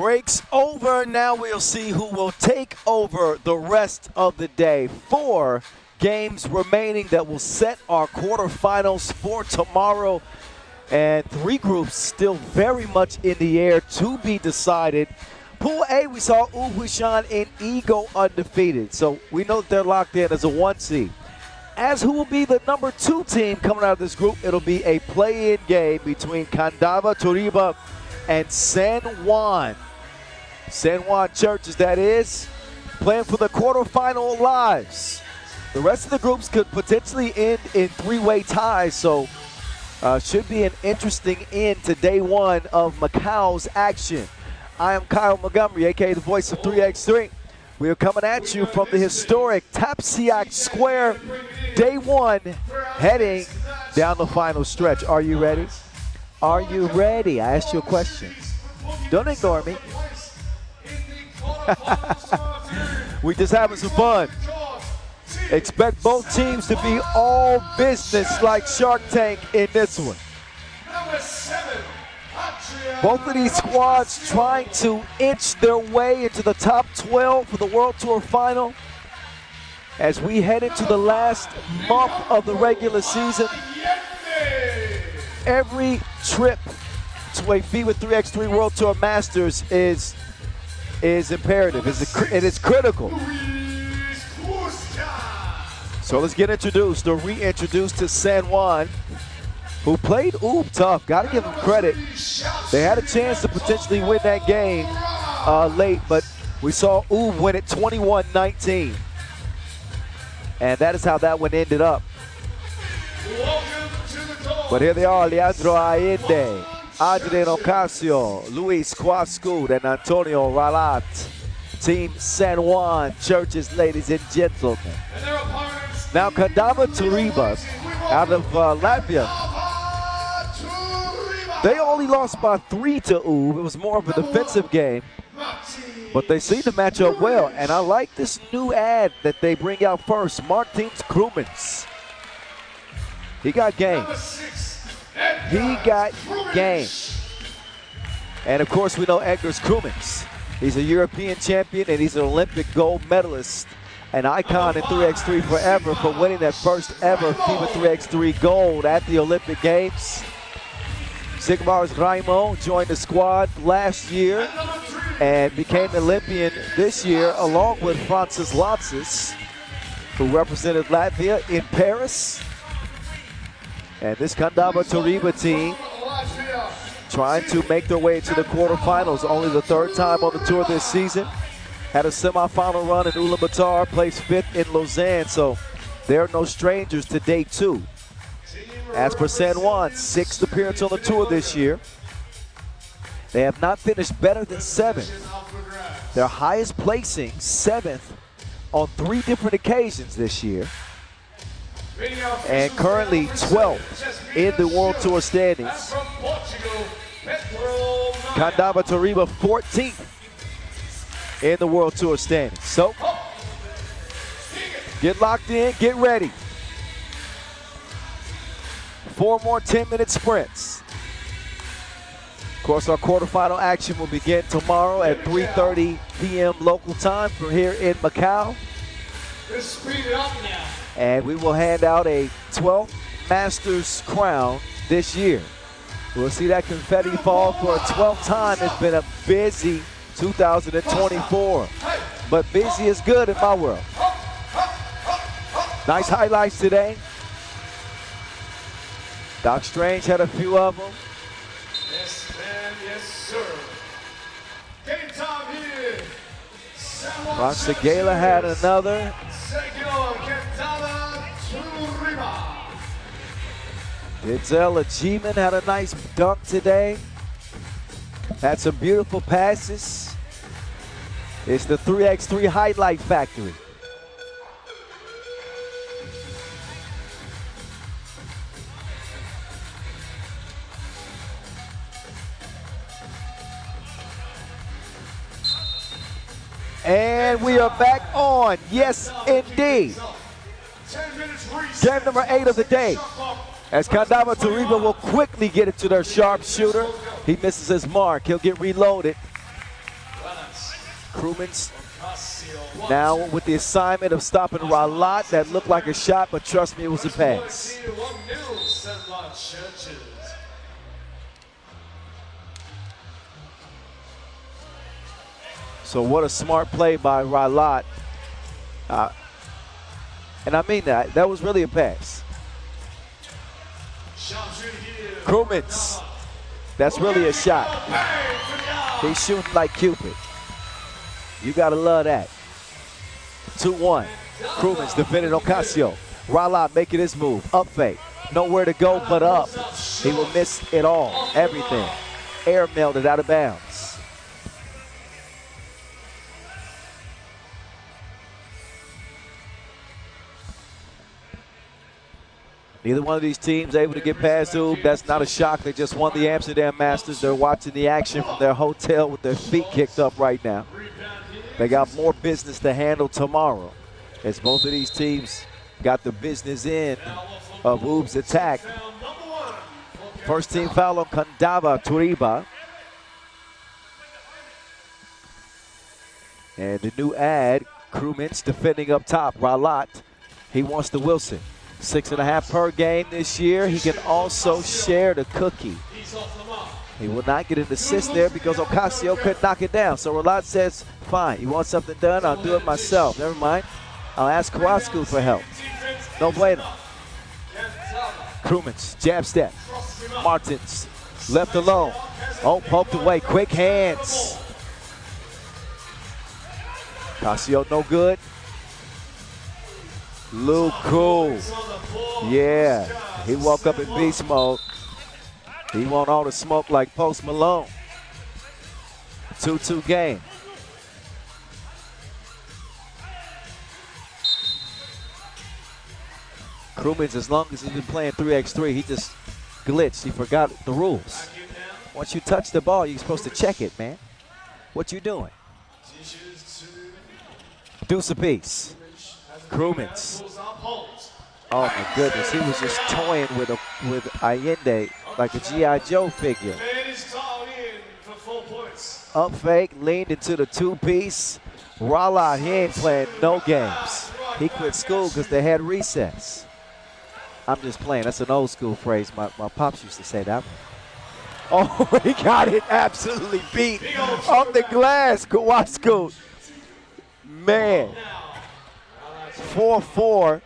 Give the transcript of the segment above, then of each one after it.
Breaks over. Now we'll see who will take over the rest of the day. 4 games remaining that will set our quarterfinals for tomorrow. And 3 groups still very much in the air to be decided. Pool A, we saw Wuxi and Eagle undefeated. So we know that they're locked in as a 1 seed. As who will be the number 2 team coming out of this group, it'll be a play-in game between Kandava, Turība, and San Juan. San Juan Churches, that is, playing for the quarterfinal lives. The rest of the groups could potentially end in 3-way ties, so should be an interesting end to day 1 of Macau's action. I am Kyle Montgomery, aka the voice of 3x3. We are coming at you from the historic Tapsiac Square, day 1, heading down the final stretch. Are you ready? Are you ready? I asked you a question. Don't ignore me. We just having some fun. Expect both teams to be all business like Shark Tank in this one. Both of these squads trying to inch their way into the top 12 for the World Tour final. As we head into the last month of the regular season, every trip to a FIBA 3x3 World Tour Masters is imperative. It is critical. So let's get introduced or reintroduced to San Juan, who played tough. Got to give them credit. They had a chance to potentially win that game late, but we saw win it 21-19. And that is how that one ended up. But here they are, Leandro Allende, Adrian Ocasio, Luis Quascud, and Antonio Ralat. Team San Juan Churches, ladies and gentlemen. Now Kandava Turība out of Latvia. They only lost by 3 to It was more of a defensive game, but they seem to match up well. And I like this new ad that they bring out first, Martins Krumens. He got game. He got game. And of course we know Edgar's Krumens. He's a European champion and he's an Olympic gold medalist. An icon in 3x3 forever for winning that first ever FIBA 3x3 gold at the Olympic Games. Sigmar's Raimo joined the squad last year and became an Olympian this year along with Francis Latsis, who represented Latvia in Paris. And this Kandava Turība team trying to make their way to the quarterfinals. Only the 3rd time on the tour this season. Had a semifinal run in Ulaanbaatar, placed 5th in Lausanne, so they're no strangers to day 2. As for San Juan, 6th appearance on the tour this year. They have not finished better than 7th. Their highest placing, 7th, on 3 different occasions this year. And currently 12th in the World Tour standings. Kandava Turība 14th in the World Tour standings. So, get locked in, get ready. 4 more 10-minute sprints. Of course, our quarterfinal action will begin tomorrow at 3:30 p.m. local time from here in Macau. Let's speed it up now. And we will hand out a 12th Masters crown this year. We'll see that confetti fall for a 12th time. It's been a busy 2024, but busy is good in my world. Nice highlights today. Doc Strange had a few of them. Yes, man, yes, sir. Game time here. Ron Segala had another. Denzel Achievement had a nice dunk today. Had some beautiful passes. It's the 3x3 highlight factory. And we are back on. Yes, indeed. Game number 8 of the day. As Kandava Turība will quickly get it to their sharpshooter. He misses his mark. He'll get reloaded. Krumens now with the assignment of stopping Ralat. That looked like a shot, but trust me, it was a pass. So what a smart play by Ralat. And I mean that. That was really a pass. Krumens. That's really a shot. He's shooting like Cupid. You gotta love that. 2-1. Krumens defending Ocasio. Ralat making his move. Up fake. Nowhere to go but up. He will miss it all. Everything. Air melted out of bounds. Neither one of these teams able to get past the hoop. That's not a shock. They just won the Amsterdam Masters. They're watching the action from their hotel with their feet kicked up right now. They got more business to handle tomorrow, as both of these teams got the business in of Oob's attack. First team foul on Kandava, Turība. And the new ad, Krumens defending up top. Ralat, he wants the Wilson. 6.5 per game this year. He can also share the cookie. He will not get an assist there because Ocasio couldn't knock it down. So Ralat says, fine, you want something done? I'll do it myself. Never mind. I'll ask Kawasku for help. No bueno. Krumens, jab step. Martins, left alone. Oh, poked away. Quick hands. Ocasio, no good. Luku. Yeah, he woke up in beast mode. He want all the smoke like Post Malone. 2-2 game. Krumens, as long as he's been playing 3x3, he just glitched. He forgot the rules. Once you touch the ball, you're supposed to check it, man. What you doing? Deuce apiece. Krumens. Oh my goodness, he was just toying with Allende like a G.I. Joe figure. Up fake, leaned into the two-piece. Ralat, he ain't playing no games. He quit school because they had recess. I'm just playing. That's an old school phrase. My pops used to say that one. Oh, he got it absolutely beat off the glass, Kawasku. Man. 4-4,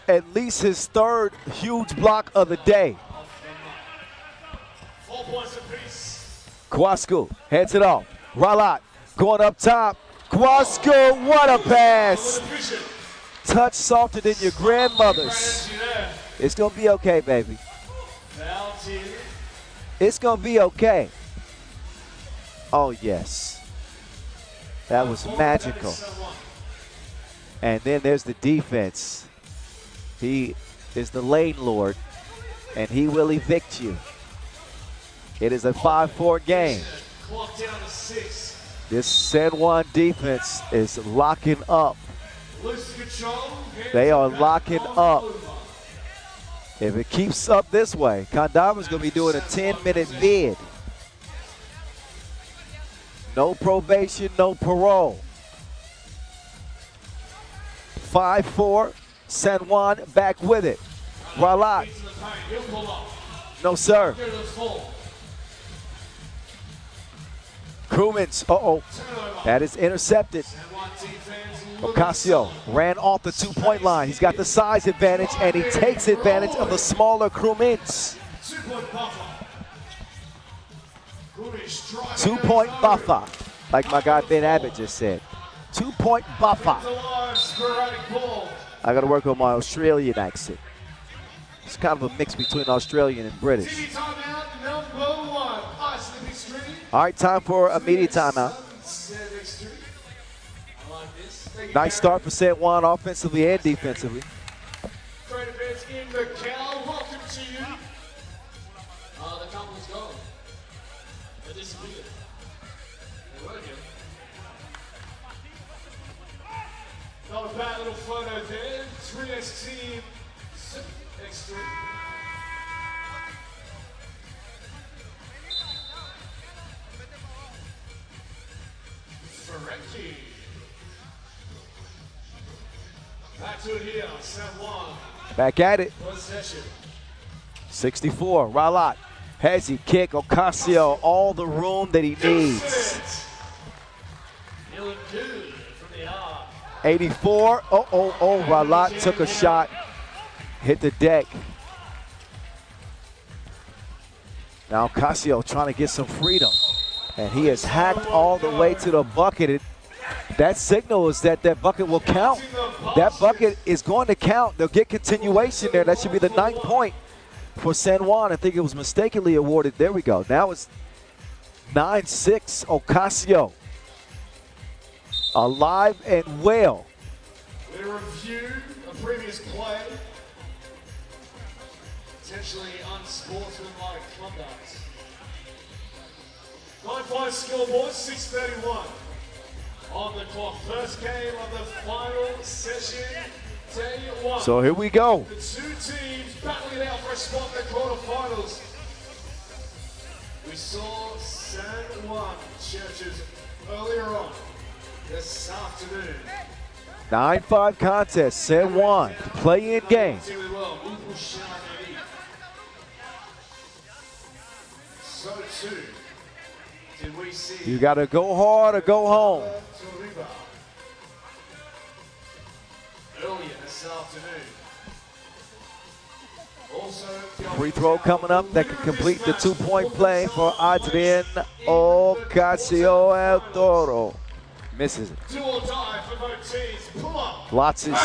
at least his third huge block of the day. Kawasku heads it off. Ralat going up top. Kawasku, what a pass. Touch softer than your grandmother's. It's going to be okay, baby. It's going to be okay. Oh, yes. That was magical. And then there's the defense. He is the lane lord, and he will evict you. It is a 5-4 game. This San Juan defense is locking up. They are locking up. If it keeps up this way, Kandava's going to be doing a 10-minute bid. No probation, no parole. 5-4, San Juan back with it. Ralat. No, sir. Krumens, that is intercepted. Ocasio ran off the two-point line. He's got the size advantage, and he takes advantage of the smaller Krumens. 2-point buffer, like my guy Ben Abbott just said. 2-point buffer. I got to work on my Australian accent. It's kind of a mix between Australian and British. All right, time for a media timeout. Nice start for San Juan offensively and defensively. Great events in Macau. Welcome to you. The company's gone. They disappeared. They were here. Not a bad little photo there. 3X team, X3. Back to it here, set one. Back at it. Possession. 64, Ralat. Hezzy, kick, Ocasio, all the room that he needs. Feeling good from the arc. 84, Ralat took a shot, hit the deck. Now Ocasio trying to get some freedom. And he is hacked all the way to the bucket. That signal is that that bucket will count. That bucket is going to count. They'll get continuation there. That should be the 9th point for San Juan. I think it was mistakenly awarded. There we go. Now it's 9-6, Ocasio. Alive and well. We review a previous play. Potentially unsportsmanlike conduct. 9-5 scoreboard, 6:31 on the clock. First game of the final session, day 1. So here we go. The two teams battling it out for a spot in the quarterfinals. We saw San Juan Churches earlier on this afternoon. 9-5 contest, San Juan, play-in game. Really well. So too did we see. You got to go hard or go home. Turība earlier this afternoon. Also, Free throw coming up that can complete the 2-point play for Adrian Ocasio El Toro. Misses it. 2 or die for both teams. Pull up. Lots is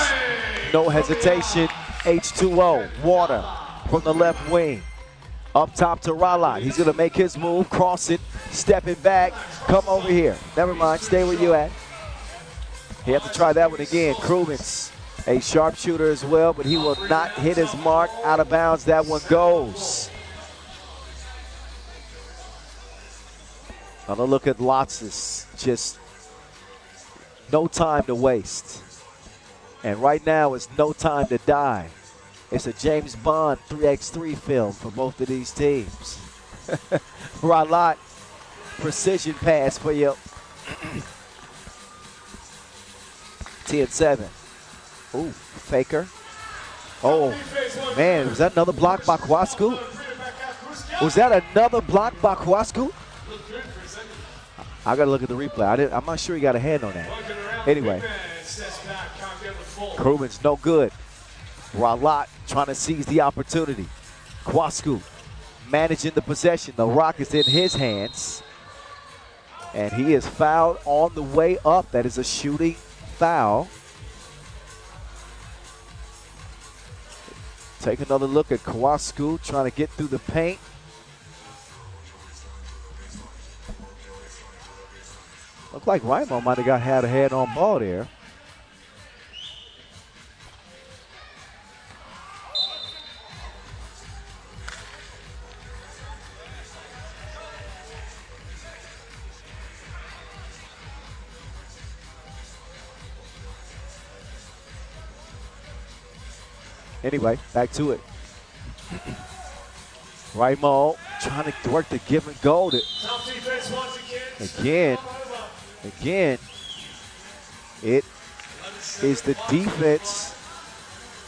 no hesitation. H2O, water from the left wing. Up top to Ralat. He's going to make his move, cross it, stepping back. Come over here. Never mind, stay where you at. He has to try that one again. Krumens, a sharpshooter as well, but he will not hit his mark. Out of bounds, that one goes. Another look at Lotsis. Just no time to waste. And right now, it's no time to die. It's a James Bond 3x3 film for both of these teams. Ralat, precision pass for you. 10-7. Ooh, faker. Oh, man, was that another block by Kwasku? Was that another block by Kwasku? I got to look at the replay. I'm not sure he got a hand on that. Anyway, Krumens no good. Ralat trying to seize the opportunity. Kwasku managing the possession. The rock is in his hands. And he is fouled on the way up. That is a shooting foul. Take another look at Kwasku trying to get through the paint. Looked like Raimo might have had a head on ball there. Anyway, back to it. Raimo trying to work the give and go. Again, it is the defense,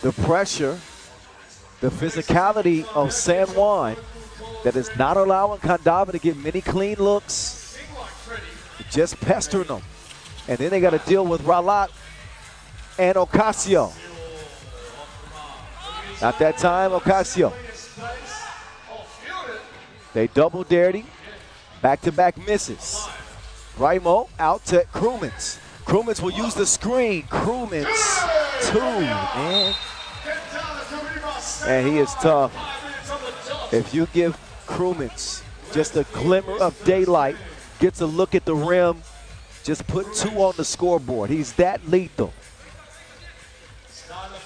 the pressure, the physicality of San Juan that is not allowing Kandava to get many clean looks, just pestering them. And then they got to deal with Ralat and Ocasio. Not that time, Ocasio. They double dared him. Back-to-back misses. Raimo out to Krumens. Krumens will use the screen. Krumens, 2, man. And he is tough. If you give Krumens just a glimmer of daylight, gets a look at the rim, just put 2 on the scoreboard. He's that lethal.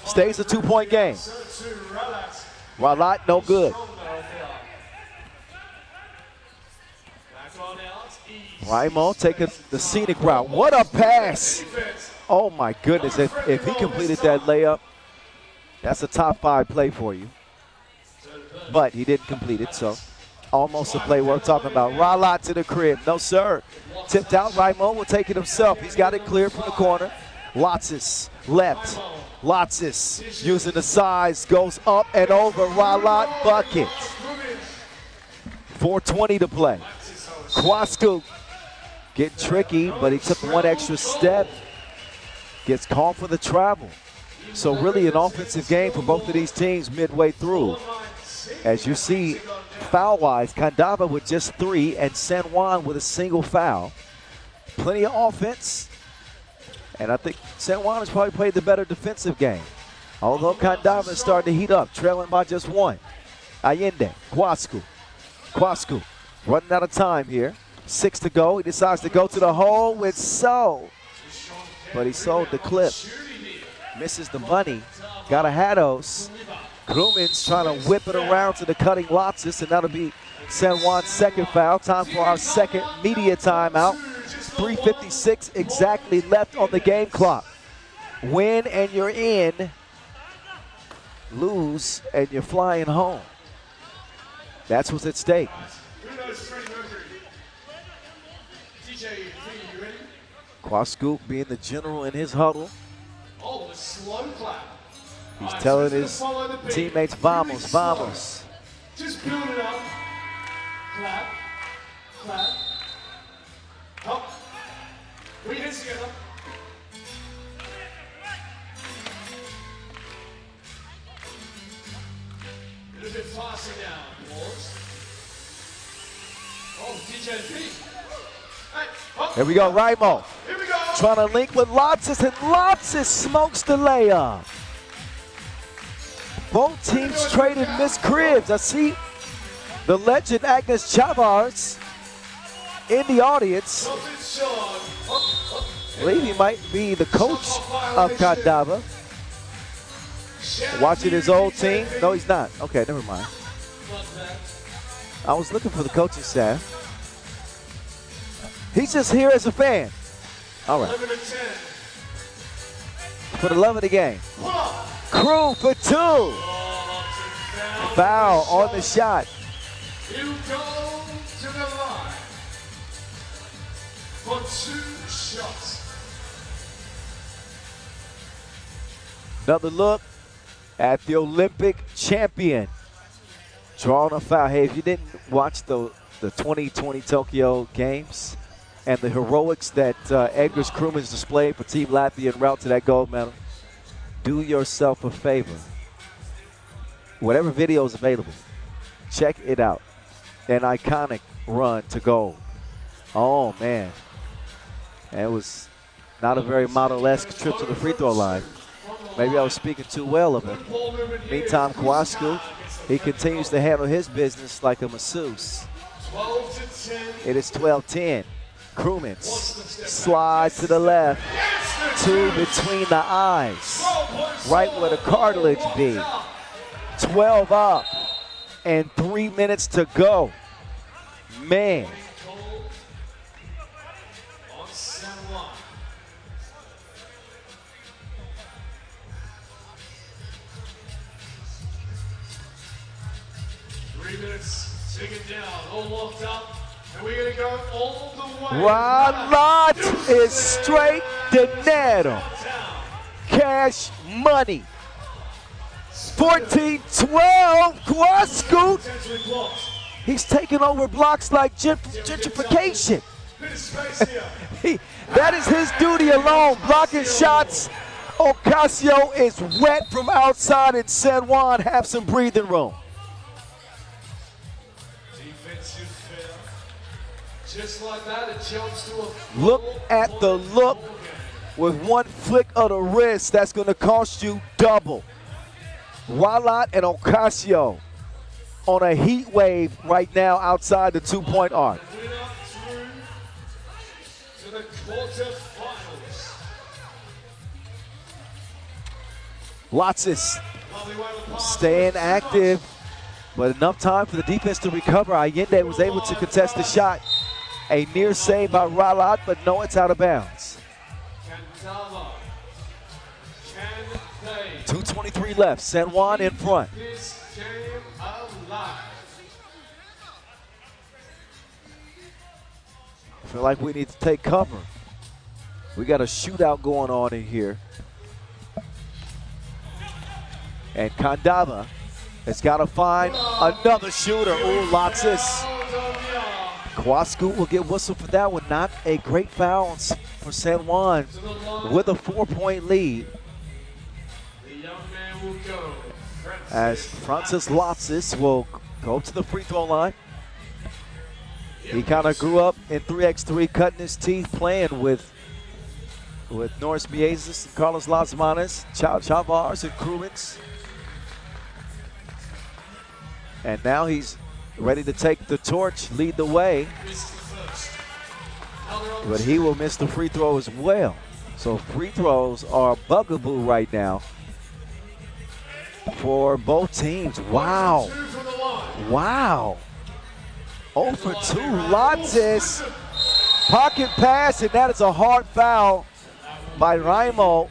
Stays a 2-point game. Ralat, no good. Raimo taking the scenic route. What a pass. Oh, my goodness. If he completed that layup, that's a top 5 play for you. But he didn't complete it, so Almost a play worth talking about. Ralat to the crib. No, sir. Tipped out. Liman will take it himself. He's got it cleared from the corner. Lotsis left. Lotsis using the size. Goes up and over. Ralat bucket. 4:20 to play. Kwasku getting tricky, but he took one extra step. Gets called for the travel. So really an offensive game for both of these teams midway through. As you see, foul-wise, Kandava with just 3 and San Juan with a single foul. Plenty of offense. And I think San Juan has probably played the better defensive game. Although Kandava is starting to heat up, trailing by just 1. Allende, Kwasku. Kwasku running out of time here. 6 to go. He decides to go to the hole with So. But he sold the clip. Misses the money. Got a Hados. Krumins trying to whip it around to the cutting Lotsis, and that'll be San Juan's second foul. Time for our second media timeout. 3:56 exactly left on the game clock. Win and you're in. Lose and you're flying home. That's what's at stake. Kwasku being the general in his huddle. Oh, the slow clap. He's telling his teammates, vamos, vamos. Just build it up. Clap, clap. Up. Put your hands together. A little bit faster now, boys. Oh, DJ P. Hey, up. Here we go, Raimo. Here we go. Trying to link with Lotsis, and Lotsis smokes the layup. Both teams traded Miss Cribs. I see the legend Agnes Chavez in the audience. I believe he might be the coach of Kandava. Watching his old team. No, he's not. Okay, never mind. I was looking for the coaching staff. He's just here as a fan. All right. For the love of the game. Crew for 2. Foul on the shot. You go to the line for 2 shots. Another look at the Olympic champion. Drawing a foul. Hey, if you didn't watch the 2020 Tokyo Games and the heroics that Edgar's Krumins displayed for Team Latvia en route to that gold medal, do yourself a favor. Whatever video is available, check it out. An iconic run to gold. Oh, man. And it was not a very model-esque trip to the free throw line. Maybe I was speaking too well of him. Meantime, Kwasku, he continues to handle his business like a masseuse. It is 12-10. Krumins slide to the left. 2 between the eyes. Right where the cartilage be. 12 up and 3 minutes to go. Man. Take it down, all locked up, and we're going to go all the way. Ralat is straight dinero. Cash money. 14-12, Kwasku. He's taking over blocks like gentrification. That is his duty alone, blocking shots. Ocasio is wet from outside, and San Juan have some breathing room. Just like that, it jumps to a look at the look with one flick of the wrist. That's going to cost you double. Ralat and Ocasio on a heat wave right now outside the 2-point arc. To the quarterfinals. Lotsis staying active, but enough time for the defense to recover. Allende was able to contest the shot. A near save by Ralat, but no, it's out of bounds. 2:23 left. San Juan in front. Feel like we need to take cover. We got a shootout going on in here. And Kandava has got to find another shooter. Ooh, Loxis. Kwasku will get whistled for that one. Not a great foul for San Juan with a 4-point lead. As Francis Loxis will go to the free throw line. He kind of grew up in 3x3, cutting his teeth, playing with Norris Miezes and Carlos Lasmanes, Chavars and Krumens. And now he's ready to take the torch, lead the way. But he will miss the free throw as well. So free throws are a bugaboo right now for both teams. Wow. Wow. 0 for 2, Loxis. Pocket pass, and that is a hard foul by Raimo.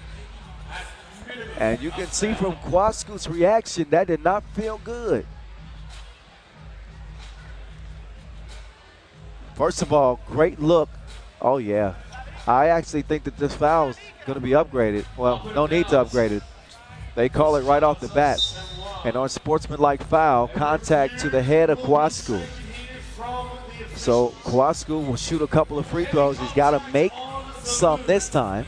And you can see from Kwasku's reaction, that did not feel good. First of all, great look. Oh, yeah. I actually think that this foul is going to be upgraded. Well, no need to upgrade it. They call it right off the bat. And on sportsmanlike foul, contact to the head of Kwasku. So Kwasku will shoot a couple of free throws. He's got to make some this time.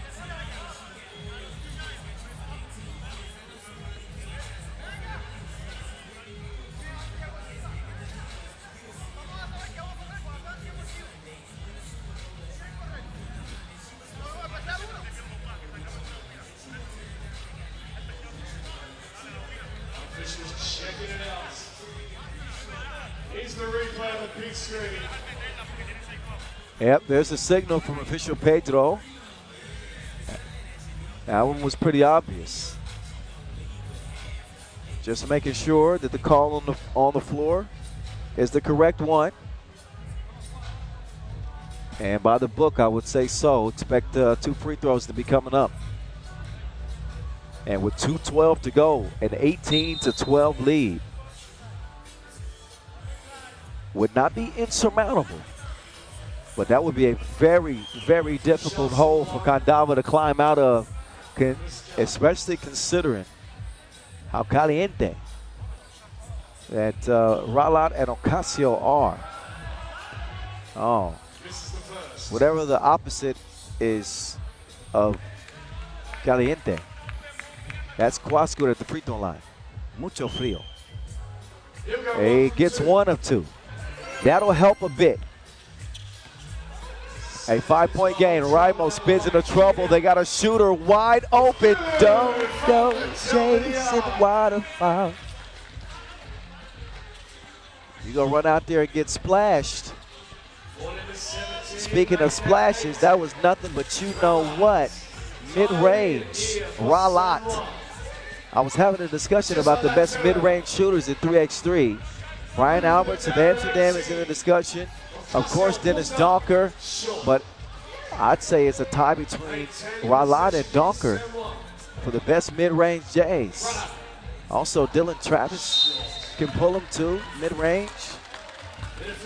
Yep, there's a signal from official Pedro. That one was pretty obvious. Just making sure that the call on the floor is the correct one. And by the book, I would say so. Expect 2 free throws to be coming up. And with 2:12 to go, an 18-12 lead would not be insurmountable. But that would be a very, very difficult hole for Kandava to climb out of, especially considering how caliente that Ralat and Ocasio are. Oh, whatever the opposite is of caliente. That's Kwasku at the free throw line. Mucho frío. He gets 1 of 2. That'll help a bit. A 5-point gain. Raimo spins into trouble. They got a shooter wide open. Don't go chasing waterfall. You gonna run out there and get splashed. Speaking of splashes, that was nothing but you know what. Mid-range. Ralat. I was having a discussion about the best mid-range shooters in 3x3. Brian Alberts of Amsterdam is in the discussion. Of course, Dennis Donker, but I'd say it's a tie between Ralat and Donker for the best mid-range Jays. Also, Dylan Travis can pull him too, mid-range.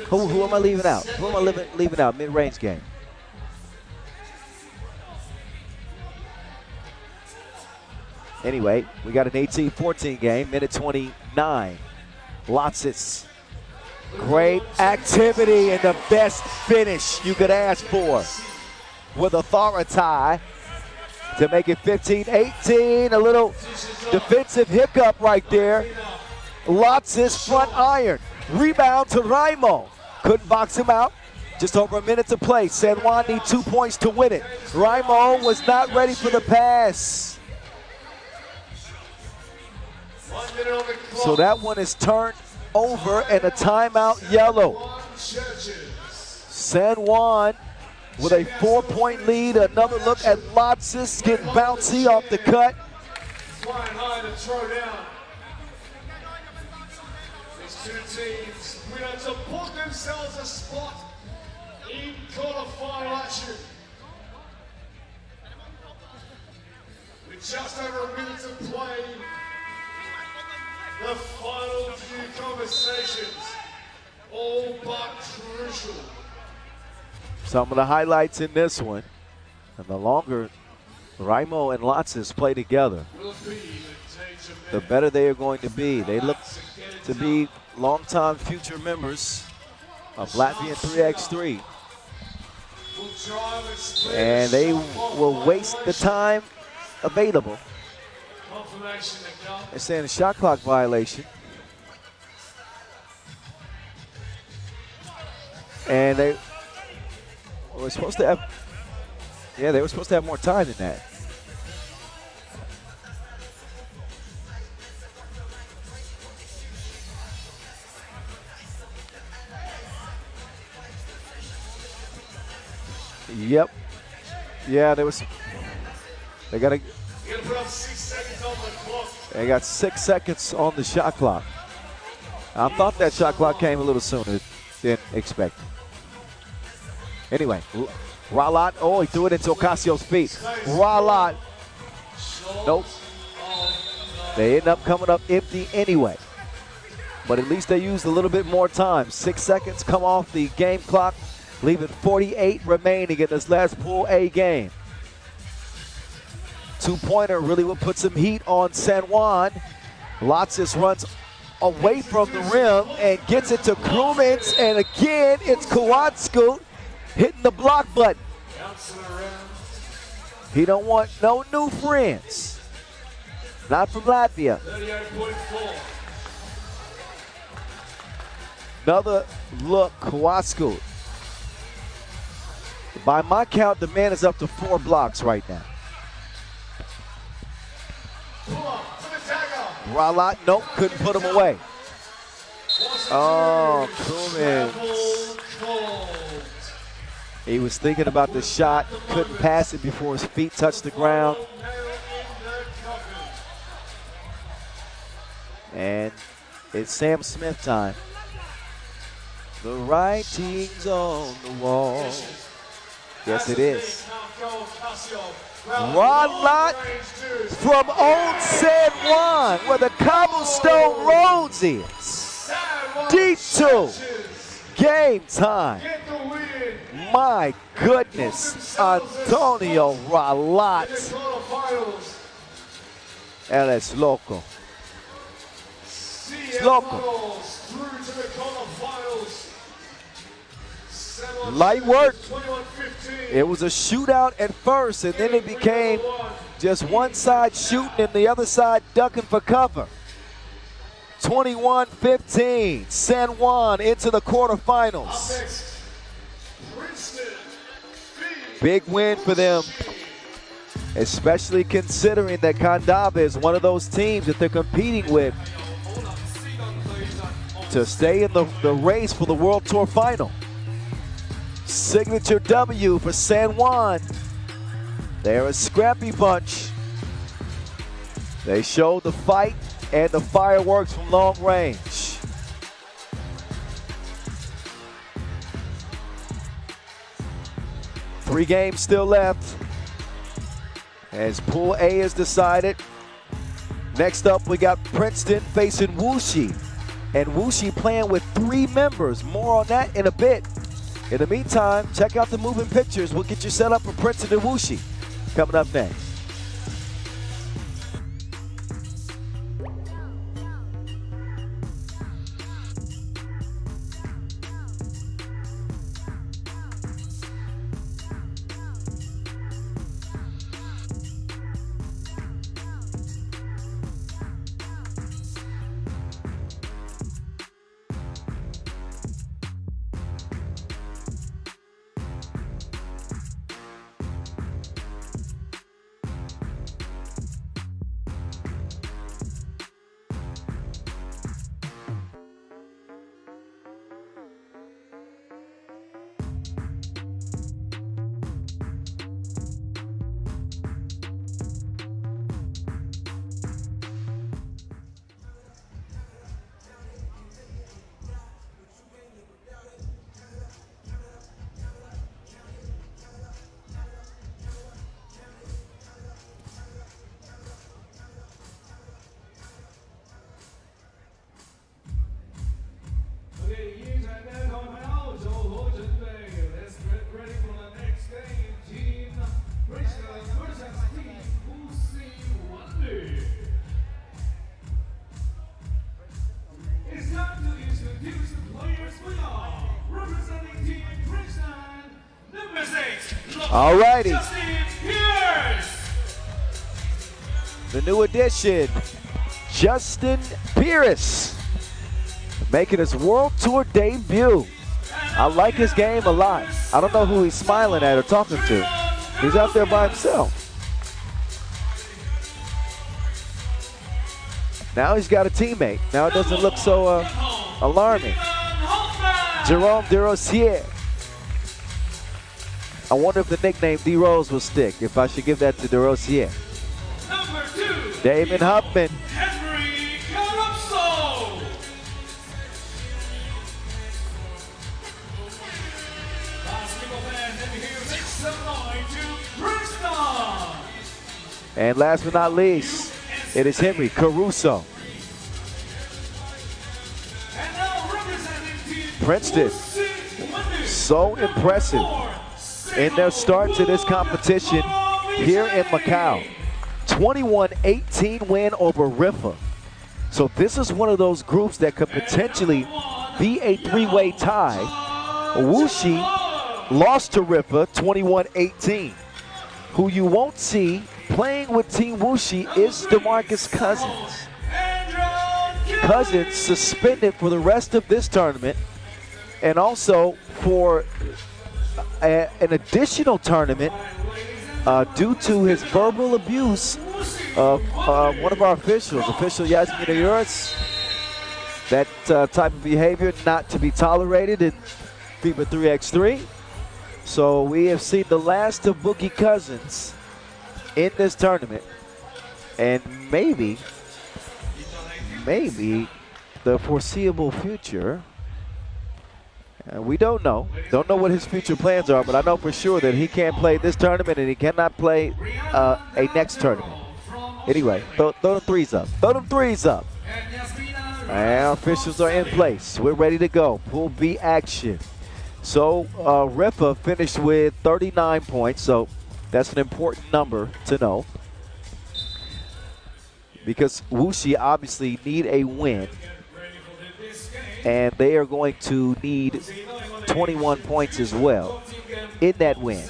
Who am I leaving out? Who am I leaving out, mid-range game? Anyway, we got an 18-14 game, minute 29. Loxis. Great activity and the best finish you could ask for with authority to make it 15-18. A little defensive hiccup right there. Loxis front iron. Rebound to Raimo. Couldn't box him out. Just over a minute to play. San Juan need 2 points to win it. Raimo was not ready for the pass. So that one is turned over and a timeout yellow. San Juan with a 4-point lead. Another look at Loxis getting bouncy off the cut. Flying high to throw down. These two teams winning to book themselves a spot in quarterfinal action. With just over a minute to play, the final few conversations, all but crucial. Some of the highlights in this one. And the longer Raimo and Latsis play together, the better they are going to be. They look to be longtime future members of Latvian 3x3. And they will waste the time available. They're saying a shot clock violation. And they were supposed to have, yeah, they were supposed to have more time than that. Yep. Yeah, they got 6 seconds on the clock. They got 6 seconds on the shot clock. I thought that shot clock came a little sooner than expected. Anyway, Ralat, oh, he threw it into Ocasio's feet. Ralat, nope. They end up coming up empty anyway. But at least they used a little bit more time. 6 seconds come off the game clock, leaving 48 remaining in this last Pool A game. Two-pointer really will put some heat on San Juan. Latsis runs away from the rim and gets it to Krumins, and again, it's Kowalski hitting the block button. He don't want no new friends. Not from Latvia. 38.4. Another look, Kowalski. By my count, the man is up to 4 blocks right now. Ralat, nope, couldn't put him away. Oh, Krumins. He was thinking about the shot, couldn't pass it before his feet touched the ground. And it's Sam Smith time. The writing's on the wall. Yes, it is. Ralat from Old San Juan, where the cobblestone roads is. D2, game time. My goodness, Antonio Ralat. El es loco. It's loco. Light work. It was a shootout at first, and then it became just one side shooting and the other side ducking for cover. 21-15, San Juan into the quarterfinals. Big win for them, especially considering that Kandava is one of those teams that they're competing with to stay in the race for the World Tour final. Signature W for San Juan. They're a scrappy bunch. They show the fight and the fireworks from long range. Three games still left as Pool A is decided. Next up, we got Princeton facing Wuxi. And Wuxi playing with 3 members. More on that in a bit. In the meantime, check out the moving pictures. We'll get you set up for Princeton and Wuxi coming up next. It's time to introduce the players we are. Representing Team Princeton, number 6. All righty. Justin Pierce. The new addition, Justin Pierce, making his World Tour debut. I like his game a lot. I don't know who he's smiling at or talking to. He's out there by himself. Now he's got a teammate. Now it doesn't look so alarming. Jerome DeRosier. I wonder if the nickname D-Rose will stick, if I should give that to DeRosier. Number 2. Damon Huffman. Henry Caruso. Basketball fans, let me hear make some noise to Princeton. And last but not least, it is Henry Caruso. And now representing Team Princeton, Wuxi, so impressive in their start to this competition here in Macau. 21-18 win over Rifa. So this is one of those groups that could potentially be a three-way tie. Wuxi lost to Rifa 21-18. Who you won't see playing with Team Wuxi is DeMarcus Cousins. Cousins suspended for the rest of this tournament and also for an additional tournament due to his verbal abuse of one of our officials, official Yasmin Ayuras. That type of behavior not to be tolerated in FIBA 3x3. So we have seen the last of Boogie Cousins in this tournament, and maybe the foreseeable future. We don't know what his future plans are, but I know for sure that he can't play this tournament and he cannot play a next tournament. Anyway, throw the threes up. Throw them threes up. And our officials are in place. We're ready to go. Pool B action. So Rifa finished with 39 points, so that's an important number to know, because Wuxi obviously need a win, and they are going to need 21 points as well in that win.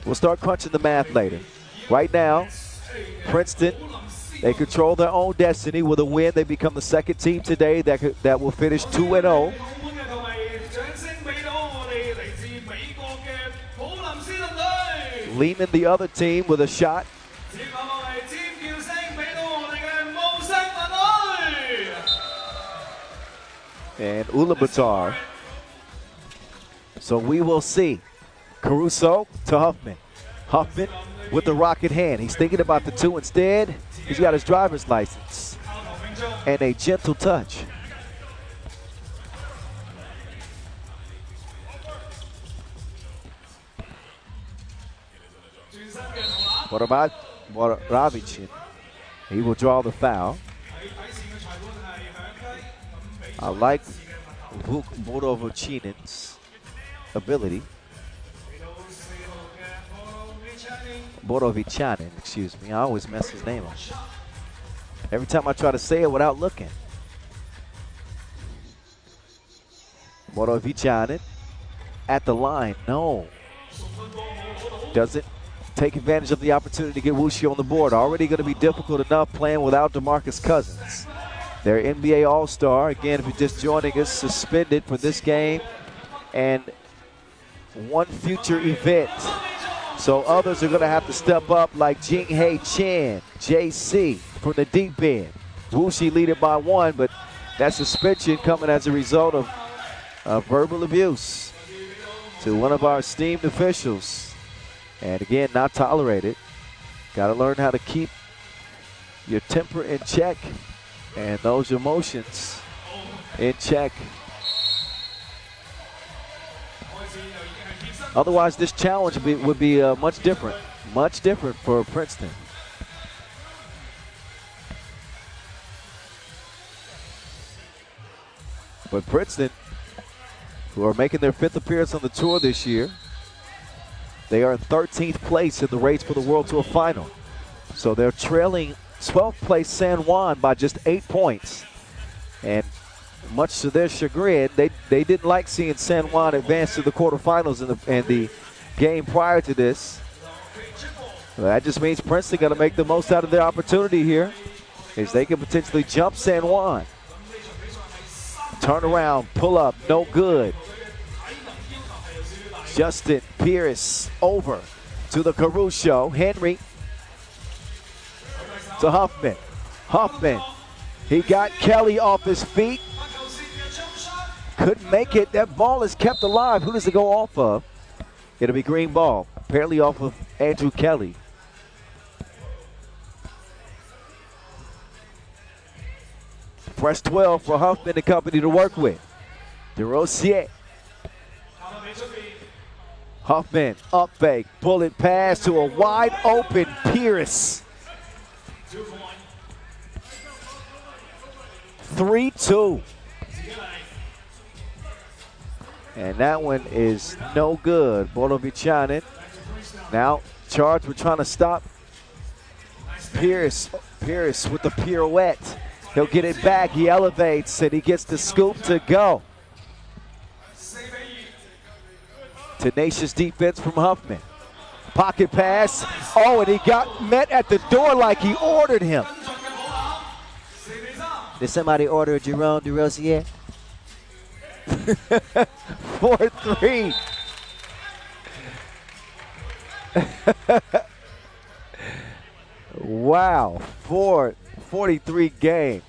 We'll start crunching the math later. Right now, Princeton, they control their own destiny. With a win, they become the second team today that will finish 2-0. Liman, the other team, with a shot. And Ulaanbaatar. So we will see. Caruso to Huffman. Huffman with the rocket hand. He's thinking about the two instead. He's got his driver's license. And a gentle touch. What about Ravichin? He will draw the foul. I like Borovichinen's ability. Borovichanen, excuse me. I always mess his name up. Every time I try to say it without looking. Borovichanen at the line. No. Doesn't take advantage of the opportunity to get Wuxi on the board. Already going to be difficult enough playing without DeMarcus Cousins. Their NBA All-Star, again, if you're just joining us, suspended for this game and one future event. So others are going to have to step up, like Jinghae Chan, JC from the deep end. Wuxi lead it by 1, but that suspension coming as a result of verbal abuse to one of our esteemed officials. And again, not tolerated. Got to learn how to keep your temper in check and those emotions in check. Otherwise, this challenge would be much different for Princeton. But Princeton, who are making their 5th appearance on the tour this year, They are in 13th place in the race for the World Tour Final. So they're trailing 12th place San Juan by just 8 points. And much to their chagrin, they didn't like seeing San Juan advance to the quarterfinals in the game prior to this. Well, that just means Princeton got to make the most out of their opportunity here, as they can potentially jump San Juan. Turn around, pull up, no good. Justin Pierce over to the Caruso. Henry to Huffman. Huffman, he got Kelly off his feet. Couldn't make it. That ball is kept alive. Who does it go off of? It'll be green ball. Apparently off of Andrew Kelly. Fresh 12 for Huffman and company to work with. DeRosier. Huffman, up fake, bullet pass to a wide open Pierce. 3-2. And that one is no good. Bolovichanin now charged with trying to stop Pierce. Pierce with the pirouette. He'll get it back. He elevates and he gets the scoop to go. Tenacious defense from Huffman. Pocket pass. Oh, and he got met at the door like he ordered him. Did somebody order Jerome DeRosier? 4-3. Wow, 4-43 game.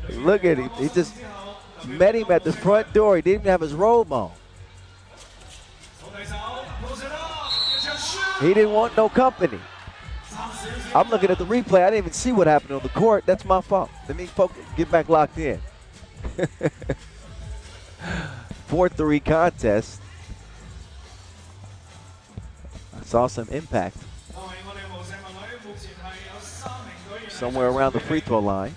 Look at him. He just met him at the front door. He didn't even have his robe on. He didn't want no company. I'm looking at the replay. I didn't even see what happened on the court. That's my fault. Let me get back locked in. 4-3 contest. I saw some impact somewhere around the free throw line.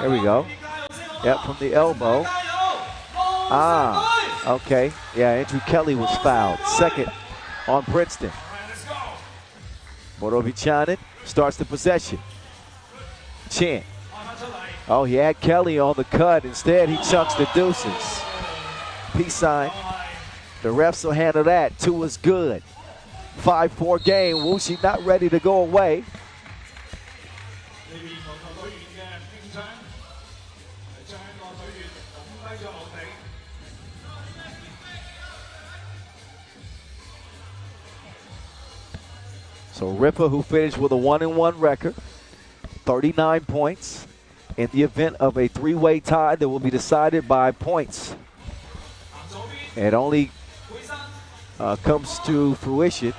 There we go. Yep, from the elbow. Ah, okay. Yeah, Andrew Kelly was fouled. Second on Princeton. Bolovichanin starts the possession. Chin. Oh, he had Kelly on the cut. Instead, he chunks the deuces. Peace sign. The refs will handle that. 2 is good. 5-4 game. Wuxi not ready to go away. So Ripper, who finished with a 1-1 record, 39 points. In the event of a 3-way tie that will be decided by points. It only comes to fruition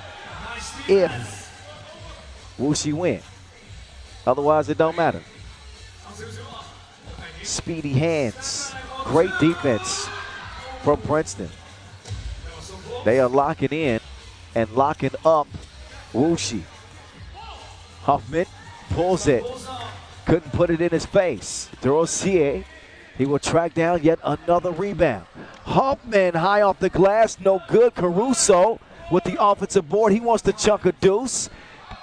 if Wuxi win. Otherwise, it don't matter. Speedy hands. Great defense from Princeton. They are locking in and locking up Wuxi. Huffman pulls it. Couldn't put it in his face. DeRosier, he will track down yet another rebound. Huffman high off the glass, no good. Caruso with the offensive board. He wants to chunk a deuce.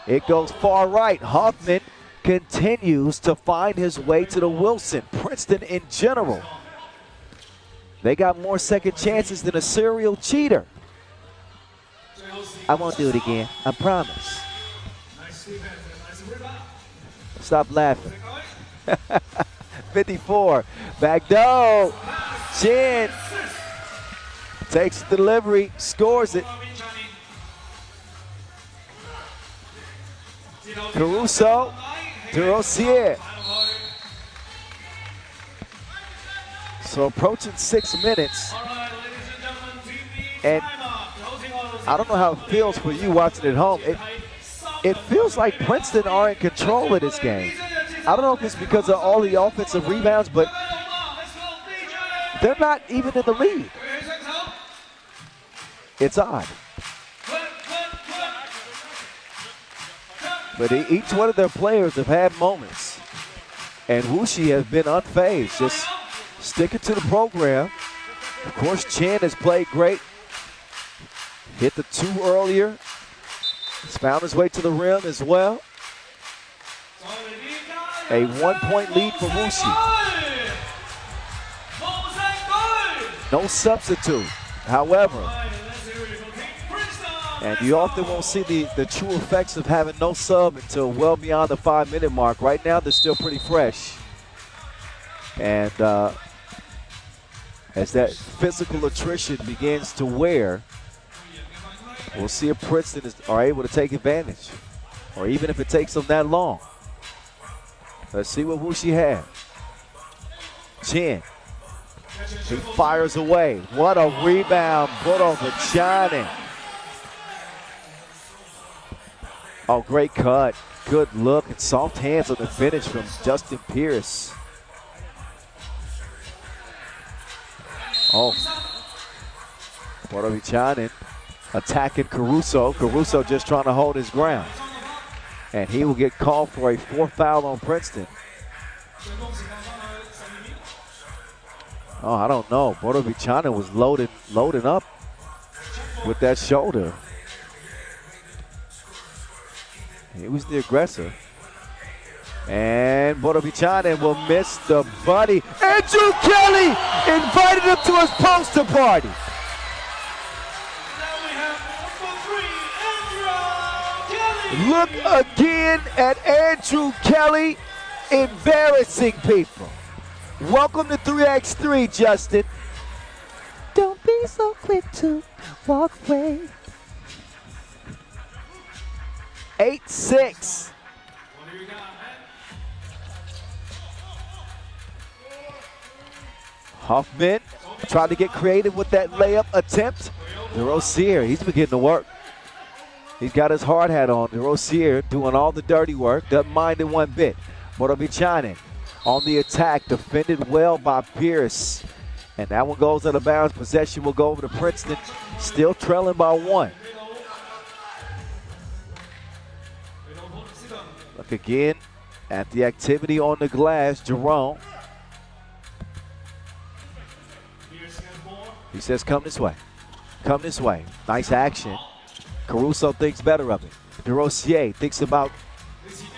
It goes far right. Huffman continues to find his way to the Wilson. Princeton in general, they got more second chances than a serial cheater. I won't do it again, I promise. Stop laughing. 54, back door. Chin takes the delivery, scores it. Caruso, DeRosier. So approaching 6 minutes. And I don't know how it feels for you watching at home. It feels like Princeton are in control of this game. I don't know if it's because of all the offensive rebounds, but they're not even in the lead. It's odd. But each one of their players have had moments. And Wuxi has been unfazed, just sticking to the program Of course, Chen has played great. Hit the 2 earlier. He's found his way to the rim as well. A 1-point lead for Wuxi. No substitute, however. And you often won't see the true effects of having no sub until well beyond the 5-minute mark. Right now, they're still pretty fresh. And as that physical attrition begins to wear, we'll see if Princeton are able to take advantage, or even if it takes them that long. Let's see what Wuxi has. Chen. He fires away. What a rebound. Ulaanbaatar. Oh, great cut. Good look and soft hands on the finish from Justin Pierce. Oh. Ulaanbaatar attacking Caruso. Caruso just trying to hold his ground. And he will get called for a 4th foul on Princeton. Oh, I don't know. Ulaanbaatar was loading up with that shoulder. He was the aggressor. And Ulaanbaatar will miss the buddy. Andrew Kelly invited him to his poster party. Look again at Andrew Kelly embarrassing people. Welcome to 3x3, Justin. Don't be so quick to walk away. 8-6. Huffman tried to get creative with that layup attempt. DeRosier, he's beginning to work. He's got his hard hat on. DeRosier doing all the dirty work. Doesn't mind it one bit. Ulaanbaatar on the attack. Defended well by Pierce. And that one goes out of bounds. Possession will go over to Princeton. Still trailing by 1. Look again at the activity on the glass. Jerome. He says, come this way. Come this way. Nice action. Caruso thinks better of it. DeRosier thinks about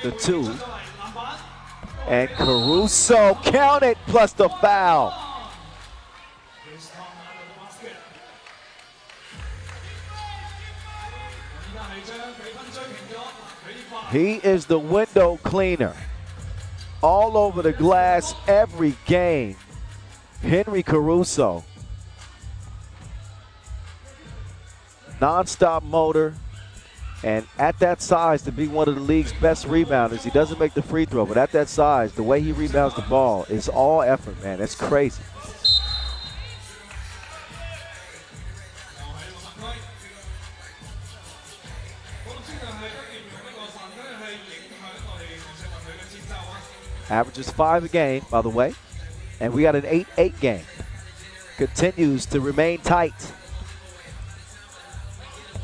the 2. And Caruso counted plus the foul. He is the window cleaner. All over the glass every game. Henry Caruso. Non-stop motor, and at that size to be one of the league's best rebounders. He doesn't make the free throw, but at that size, the way he rebounds the ball is all effort, man. It's crazy. Averages 5 a game, by the way, and we got an 8-8 game. Continues to remain tight.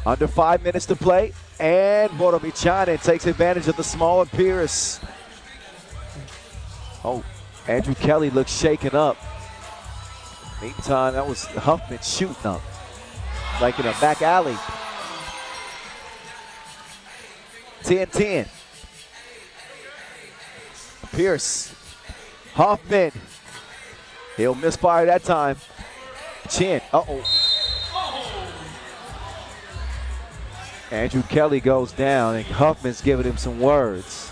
Under 5 minutes to play, and Ulaanbaatar takes advantage of the smaller Pierce. Oh, Andrew Kelly looks shaken up. Meantime, that was Huffman shooting up, like in a back alley. 10-10. Pierce, Huffman. He'll misfire that time. Chen, uh-oh. Andrew Kelly goes down, and Huffman's giving him some words.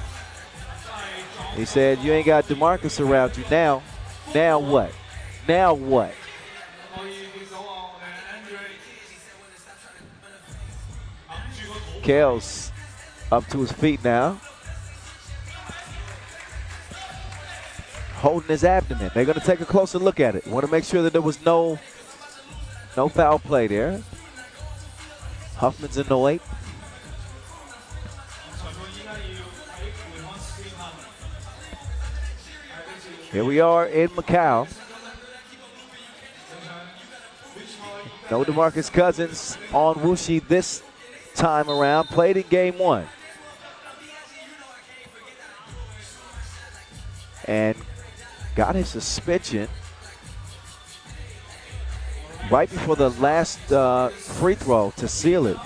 He said, you ain't got DeMarcus around you now. Now what? Now what? Kale's up to his feet now. Holding his abdomen. They're going to take a closer look at it. Want to make sure that there was no foul play there. Huffman's in the late. Here we are in Macau. No DeMarcus Cousins on Wuxi this time around. Played in game 1. And got his suspension. right before the last free throw to seal it.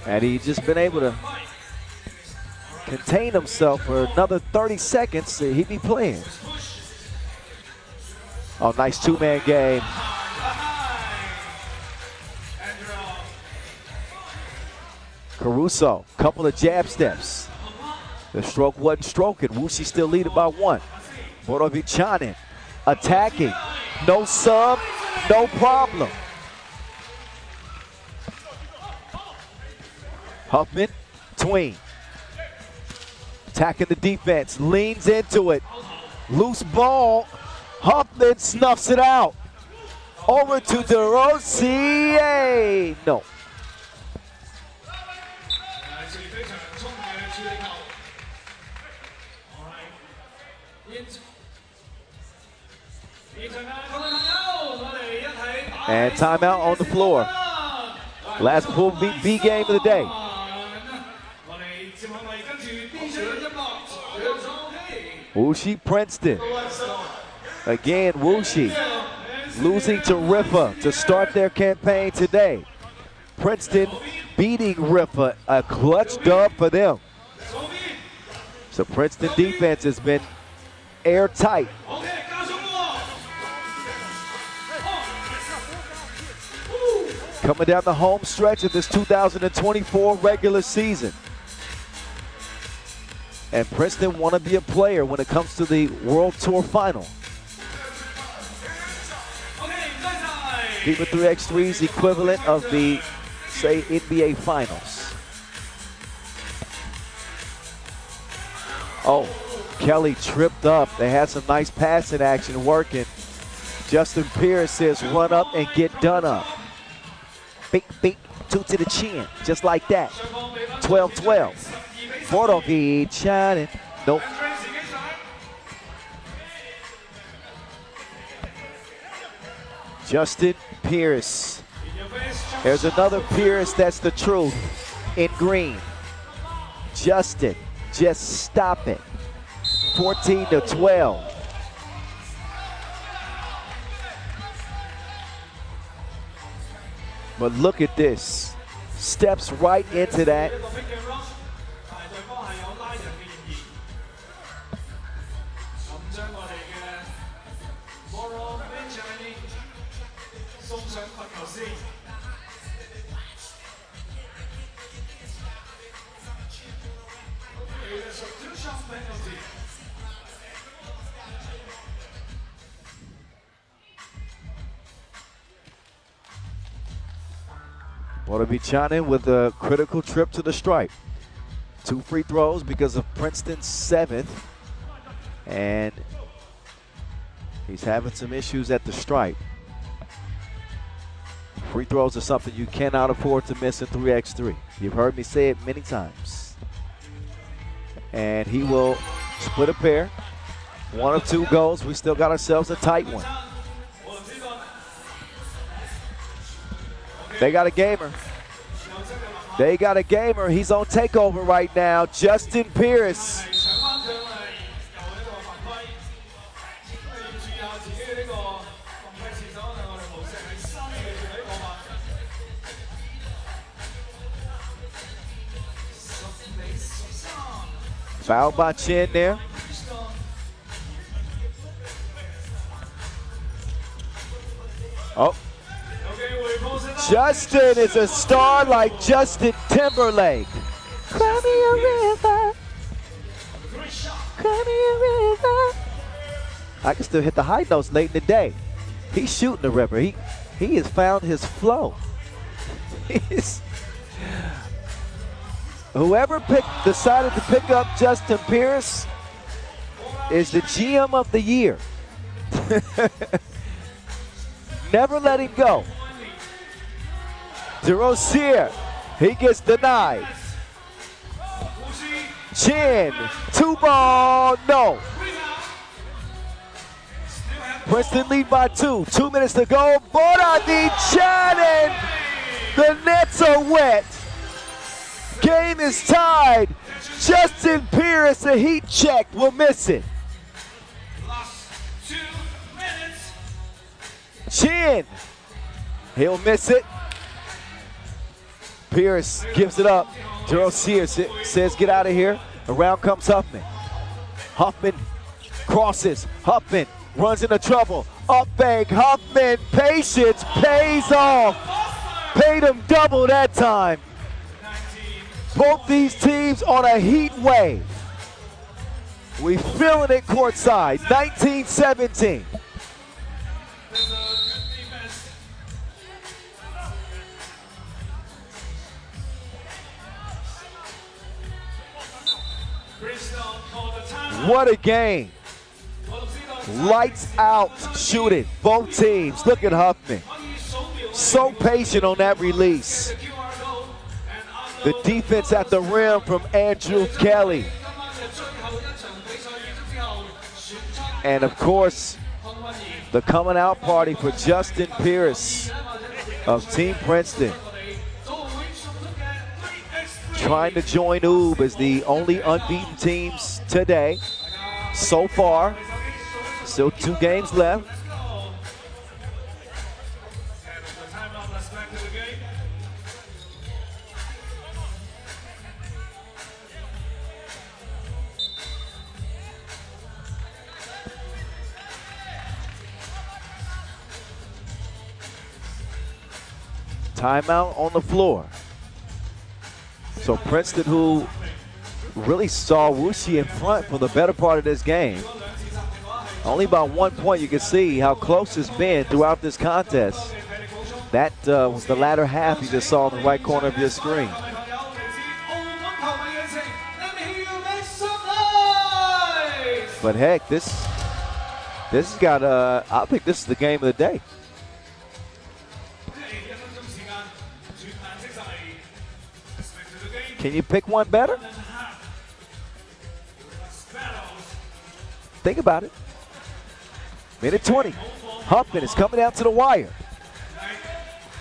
And he's just been able to contain himself for another 30 seconds. He'd be playing. Oh, nice two-man game. Caruso, couple of jab steps. The stroke wasn't stroking. Wuxi still leading by one. Borovichanin attacking. No sub, no problem. Huffman, tween. Attacking the defense, leans into it. Loose ball, Huffman snuffs it out. Over to DeRosier, no. And timeout on the floor. Last pool B game of the day. Wuxi, Princeton. Again, Wuxi losing to Rifa to start their campaign today. Princeton beating Rifa, a clutch dub for them. So Princeton defense has been airtight. Coming down the home stretch of this 2024 regular season. And Princeton want to be a player when it comes to the World Tour final. FIBA 3x3 is equivalent of the, say, NBA Finals. Oh, Kelly tripped up. They had some nice passing action working. Justin Pierce says run up and get done up. Big, big, two to the chin, just like that. 12-12. Borovichanin, nope. Justin Pierce. There's another Pierce that's the truth in green. Justin, just stop it. 14-12. But look at this. Steps right into that. Borovichanin with a critical trip to the stripe. 2 free throws because of Princeton's 7th. And he's having some issues at the stripe. Free throws are something you cannot afford to miss in 3x3. You've heard me say it many times. And he will split a pair. 1 of 2 goals. We still got ourselves a tight one. They got a gamer. They got a gamer. He's on takeover right now. Justin Pierce. Foul by Chin there. Oh. Justin is a star like Justin Timberlake. Cry me a river. Cry me a river. I can still hit the high notes late in the day. He's shooting the river. He has found his flow. Whoever decided to pick up Justin Pierce is the GM of the year. Never let him go. DeRosier, he gets denied. Chin, 2 ball, no. Princeton lead by 2. 2 minutes to go. Borovichanin, the nets are wet. Game is tied. Justin Pierce, a heat check, will miss it. Chin. He'll miss it. Pierce gives it up. Derosier says, get out of here. Around comes Huffman. Huffman crosses. Huffman runs into trouble. Up fake. Huffman, patience pays off. Paid him double that time. Both these teams on a heat wave. We feeling it courtside. 19-17. What a game. Lights out shooting, both teams. Look at Huffman. So patient on that release. The defense at the rim from Andrew Kelly. And of course, the coming out party for Justin Pierce of Team Princeton. Trying to join UB as the only unbeaten teams today. So far, still 2 games left. Timeout on the floor. So Princeton, who really saw Wuxi in front for the better part of this game. Only by 1 point, you can see how close it's been throughout this contest. That was the latter half you just saw in the right corner of your screen. But heck, this has got, I think this is the game of the day. Can you pick one better? Think about it. Minute 20. Huffman is coming down to the wire.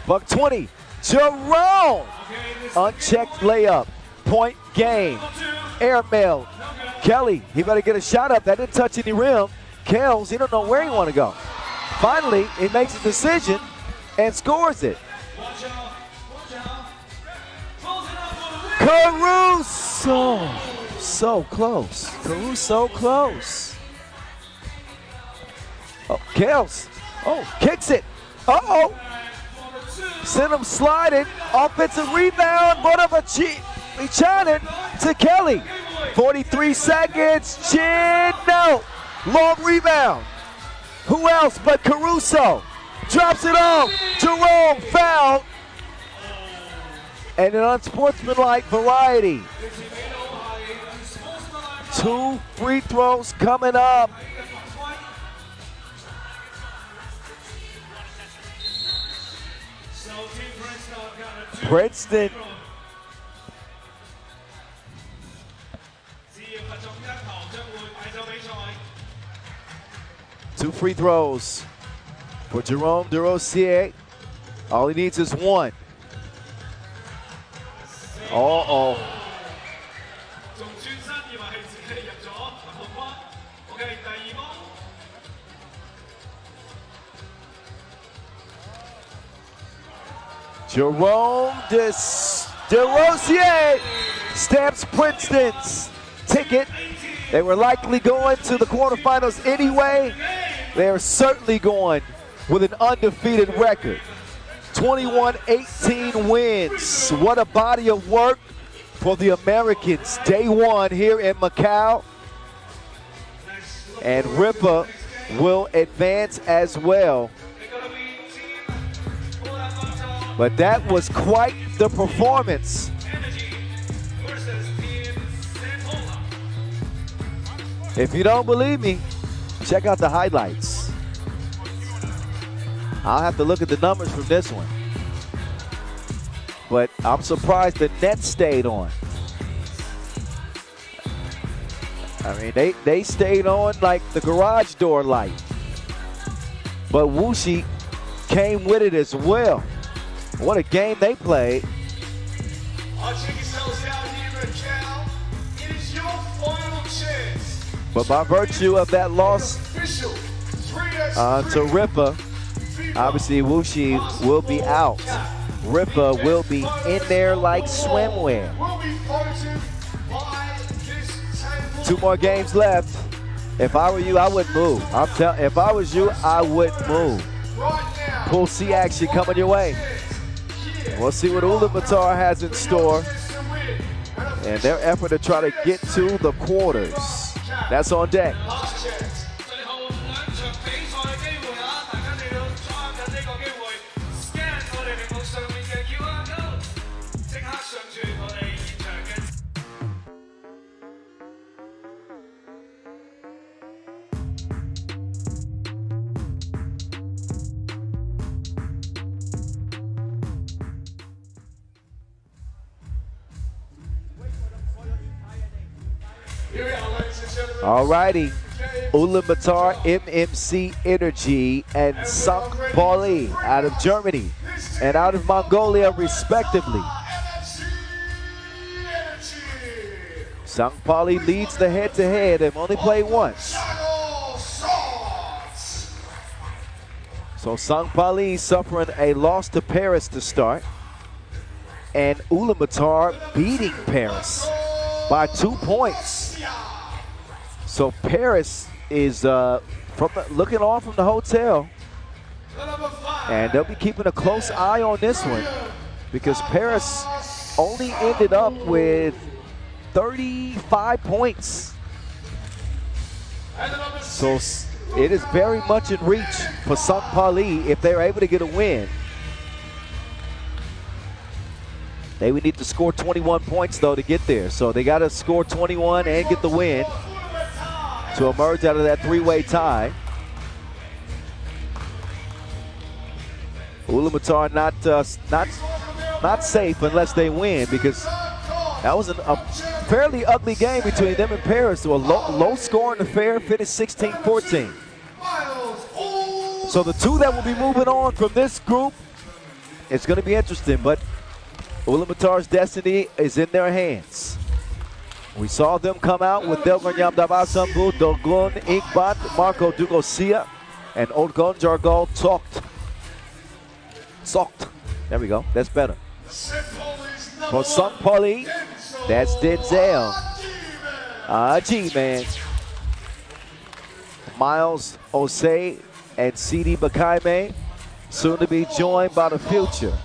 Buck 20. Jerome. Unchecked layup. Point game. Airmail. Kelly, he better get a shot up. That didn't touch any rim. Kells, he don't know where he want to go. Finally, he makes a decision and scores it. Caruso, so close. Caruso close. Oh, Kells. Oh, kicks it. Uh-oh. Sent him sliding. Offensive rebound. Buchanan to Kelly. 43 seconds. Chin, no. Long rebound. Who else but Caruso? Drops it off. Jerome foul. And an unsportsmanlike variety. 2 free throws coming up. Princeton. Two free throws for Jerome Derosier. All he needs is one. Uh-oh. Jerome Derosier stamps Princeton's ticket. They were likely going to the quarterfinals anyway. They are certainly going with an undefeated record. 21-18 wins. What a body of work for the Americans. Day one here in Macau. And Ripa will advance as well. But that was quite the performance. If you don't believe me, check out the highlights. I'll have to look at the numbers from this one. But I'm surprised the Nets stayed on. I mean, they stayed on like the garage door light. But Wuxi came with it as well. What a game they played. But by virtue of that loss to Ripa, Obviously, Wuxi will be out. Rippa will be in there like swimwear. 2 more games left. If I were you, I wouldn't move. If I was you, I wouldn't move. Pool C action coming your way. We'll see what Ulaanbaatar has in store and their effort to try to get to the quarters. That's on deck. Alrighty, Ulaanbaatar, MMC Energy, and St. Pauli out of Germany and out of Mongolia, respectively. St. Pauli leads the head-to-head. They've only played once. So St. Pauli suffering a loss to Paris to start, and Ulaanbaatar beating Paris by 2 points. So Paris is looking on from the hotel, and they'll be keeping a close eye on this one because Paris only ended up with 35 points. So it is very much in reach for St. Pauli if they're able to get a win. They would need to score 21 points though to get there. So they got to score 21 and get the win to emerge out of that 3-way tie. Ulaanbaatar not safe unless they win, because that was a fairly ugly game between them and Paris. So a low-scoring affair, finished 16-14. So the 2 that will be moving on from this group, it's going to be interesting, but Ulaanbaatar's destiny is in their hands. We saw them come out with Delgonyam Davasambu, Dogon Inkbat, Marco Dugosia, and Olgon Jargol Sokt. There we go, that's better. For St. Pauli, that's Denzel. G-Man. Miles Osei and CD Bakaime, soon to be joined by the future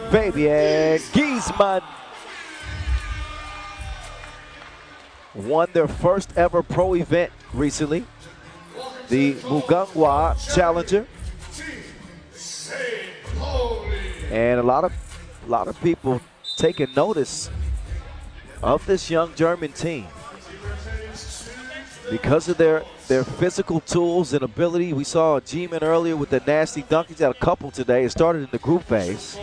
Fabian Giesman. Won their first ever pro event recently, the Mugangwa Challenger, and a lot of people taking notice of this young German team because of their physical tools and ability. We saw G-Man earlier with the nasty dunk. He's got a couple today. It started in the group phase.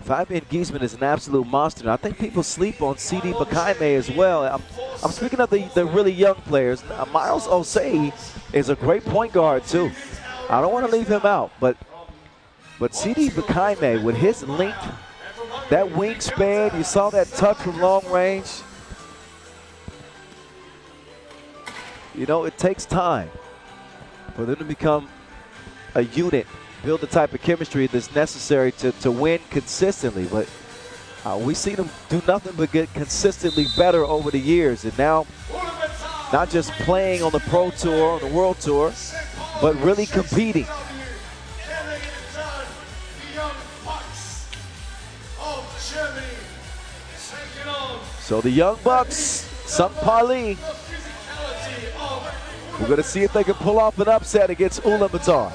Fabian Giesman is an absolute monster. And I think people sleep on CD Bakaime as well. I'm speaking of the really young players. Miles Osei is a great point guard too. I don't want to leave him out, but CD Bakaime with his length, that wingspan, you saw that touch from long range. You know, it takes time for them to become a unit, build the type of chemistry that's necessary to win consistently. But we see them do nothing but get consistently better over the years. And now, not just playing on the Pro Tour, on the World Tour, but really competing. So the Young Bucks, St. Pauli, we're going to see if they can pull off an upset against Ulaanbaatar.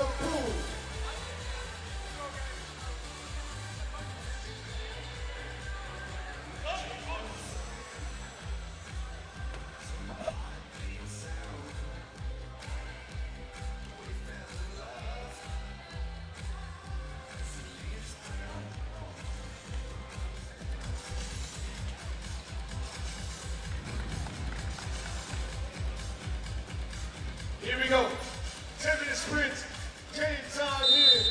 Here we go. 10-minute sprint. Game time here.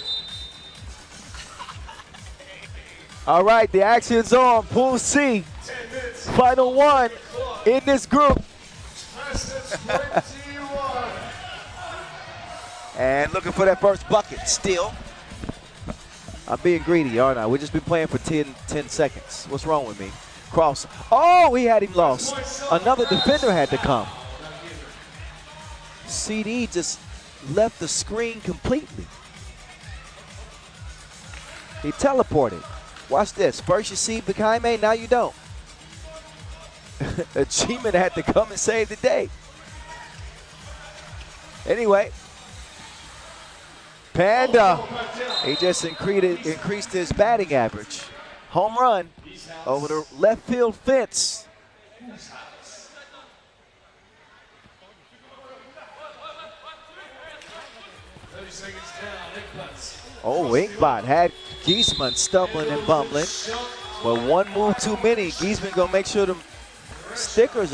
All right, the action's on. Pool C. Final one in this group. And looking for that first bucket still. I'm being greedy, aren't I? We've just been playing for 10 seconds. What's wrong with me? Cross. Oh, he had him lost. Another defender had to come. CD just left the screen completely. He teleported. Watch this. First you see Bakaime, now you don't. Achievement had to come and save the day. Anyway, Panda, he just increased his batting average. Home run over the left field fence. Oh, Inkbot had Giesman stumbling and bumbling. But one move too many. Giesman gonna make sure the sneakers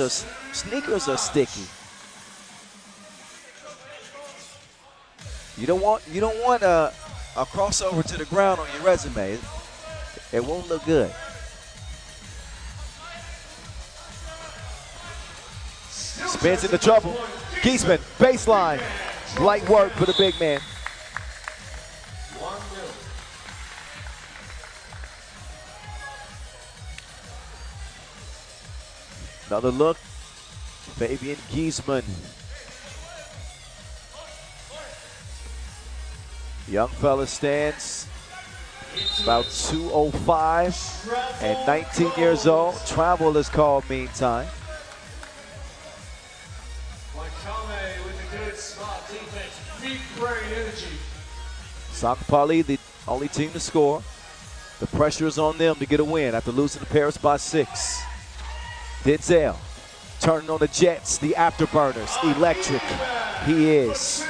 are sticky. You don't want a crossover to the ground on your resume. It won't look good. Spins into trouble. Giesman, baseline. Light work for the big man. Another look. Fabian Giesman. Young fella stands about 205 and 19 years old. Travel is called meantime. Sakapali, the only team to score. The pressure is on them to get a win after losing to Paris by 6. Denzel turning on the Jets, the afterburners, electric. He is.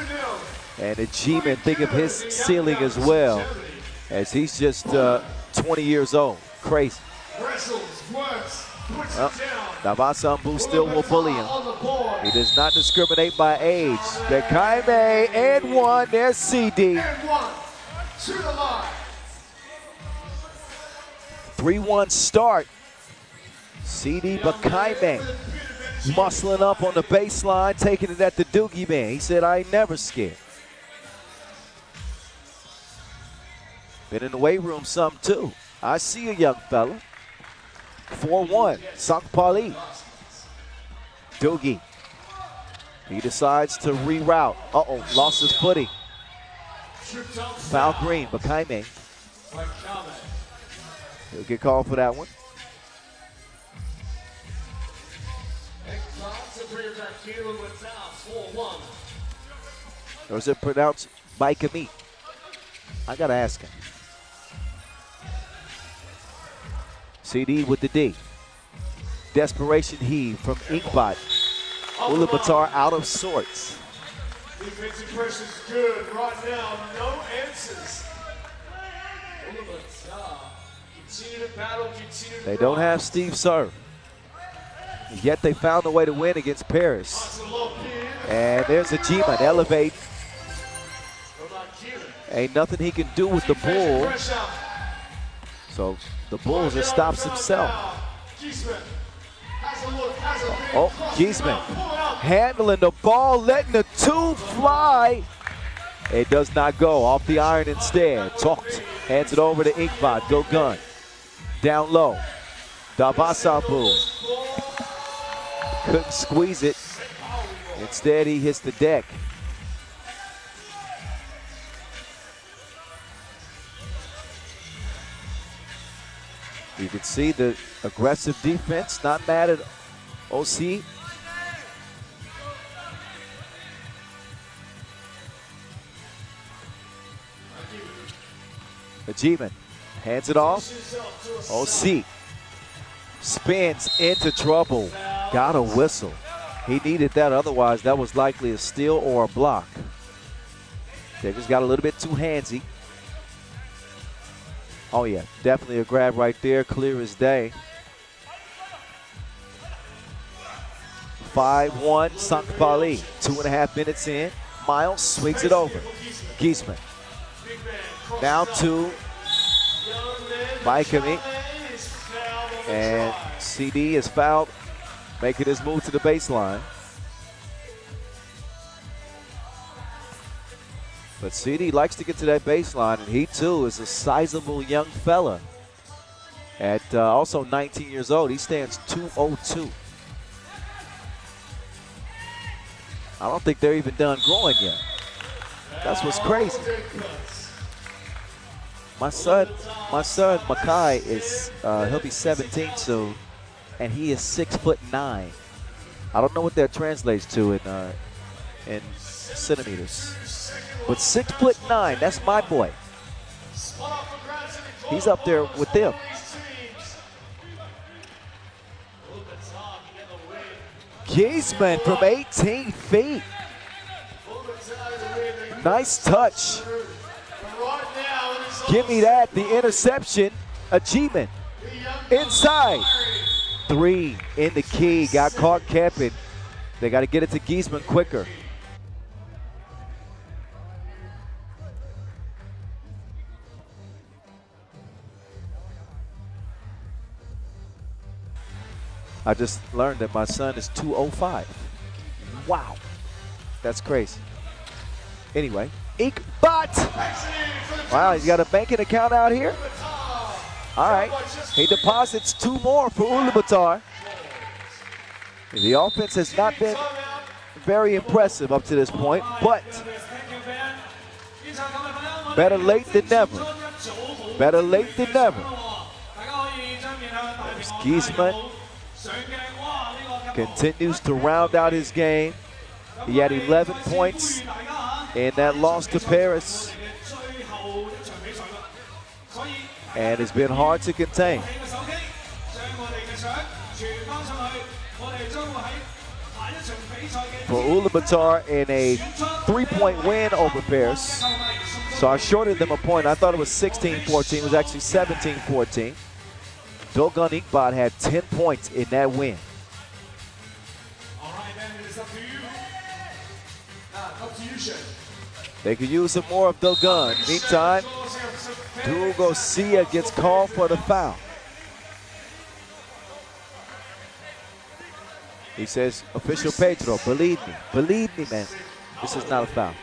And Achievement think of his ceiling as well, as he's just 20 years old. Crazy. Well, Navasambu still will bully him. He does not discriminate by age. Bakaime and one. There's CD. 3-1 start. CD Bakaime muscling up on the baseline, taking it at the Doogie man. He said, I ain't never scared. Been in the weight room some too. I see a young fella. 4-1, Sakapali. Doogie. He decides to reroute. Uh-oh, lost his footing. Foul green, Bakaime. He'll get called for that one. Or is it pronounced Baikami? I gotta ask him. CD with the D. Desperation heave from Inkbot. Ulaanbaatar out of sorts. Defensive pressure's good right now. No answers. Ulaanbaatar continue to battle, continue to They don't have Steve Serve. Yet they found a way to win against Paris. And there's a G-Man elevate. Ain't nothing he can do with the bull. So the bull just stops himself. Oh, Giesman handling the ball, letting the two fly. It does not go, off the iron instead. Talked, hands it over to Inkbot, go gun. Down low, Davasambu. Couldn't squeeze it. Instead, he hits the deck. You can see the aggressive defense, not mad at OC. Achievement hands it off. OC spins into trouble. Got a whistle. He needed that, otherwise that was likely a steal or a block. They just got a little bit too handsy. Oh yeah, definitely a grab right there, clear as day. 5-1, Sakapali, 2.5 minutes in. Miles swings it over. Giesman. Now to Baikami. And CD is fouled, making his move to the baseline. But CD likes to get to that baseline, and he too is a sizable young fella. At also 19 years old, he stands 202. I don't think they're even done growing yet. That's what's crazy. My son Makai is he'll be 17 soon, and he is 6'9". I don't know what that translates to in centimeters, but 6'9". That's my boy. He's up there with them. Giesman from 18 feet. Nice touch. Give me that. The interception. Achievement. Inside. 3 in the key. Got caught camping. They got to get it to Giesman quicker. I just learned that my son is 205. Wow. That's crazy. Anyway, Inkbot. Wow, he's got a banking account out here. All right. He deposits 2 more for Ulaanbaatar. The offense has not been very impressive up to this point, but better late than never. Better late than never. There's Giesman. Continues to round out his game. He had 11 points in that loss to Paris. And it's been hard to contain. For Ulaanbaatar in a 3-point win over Paris. So I shorted them a point. I thought it was 16-14. It was actually 17-14. Dogun Inkbot had 10 points in that win. They could use some more of Dogun. Meantime, Dugosia gets called for the foul. He says, official Pedro, believe me, man. This is not a foul.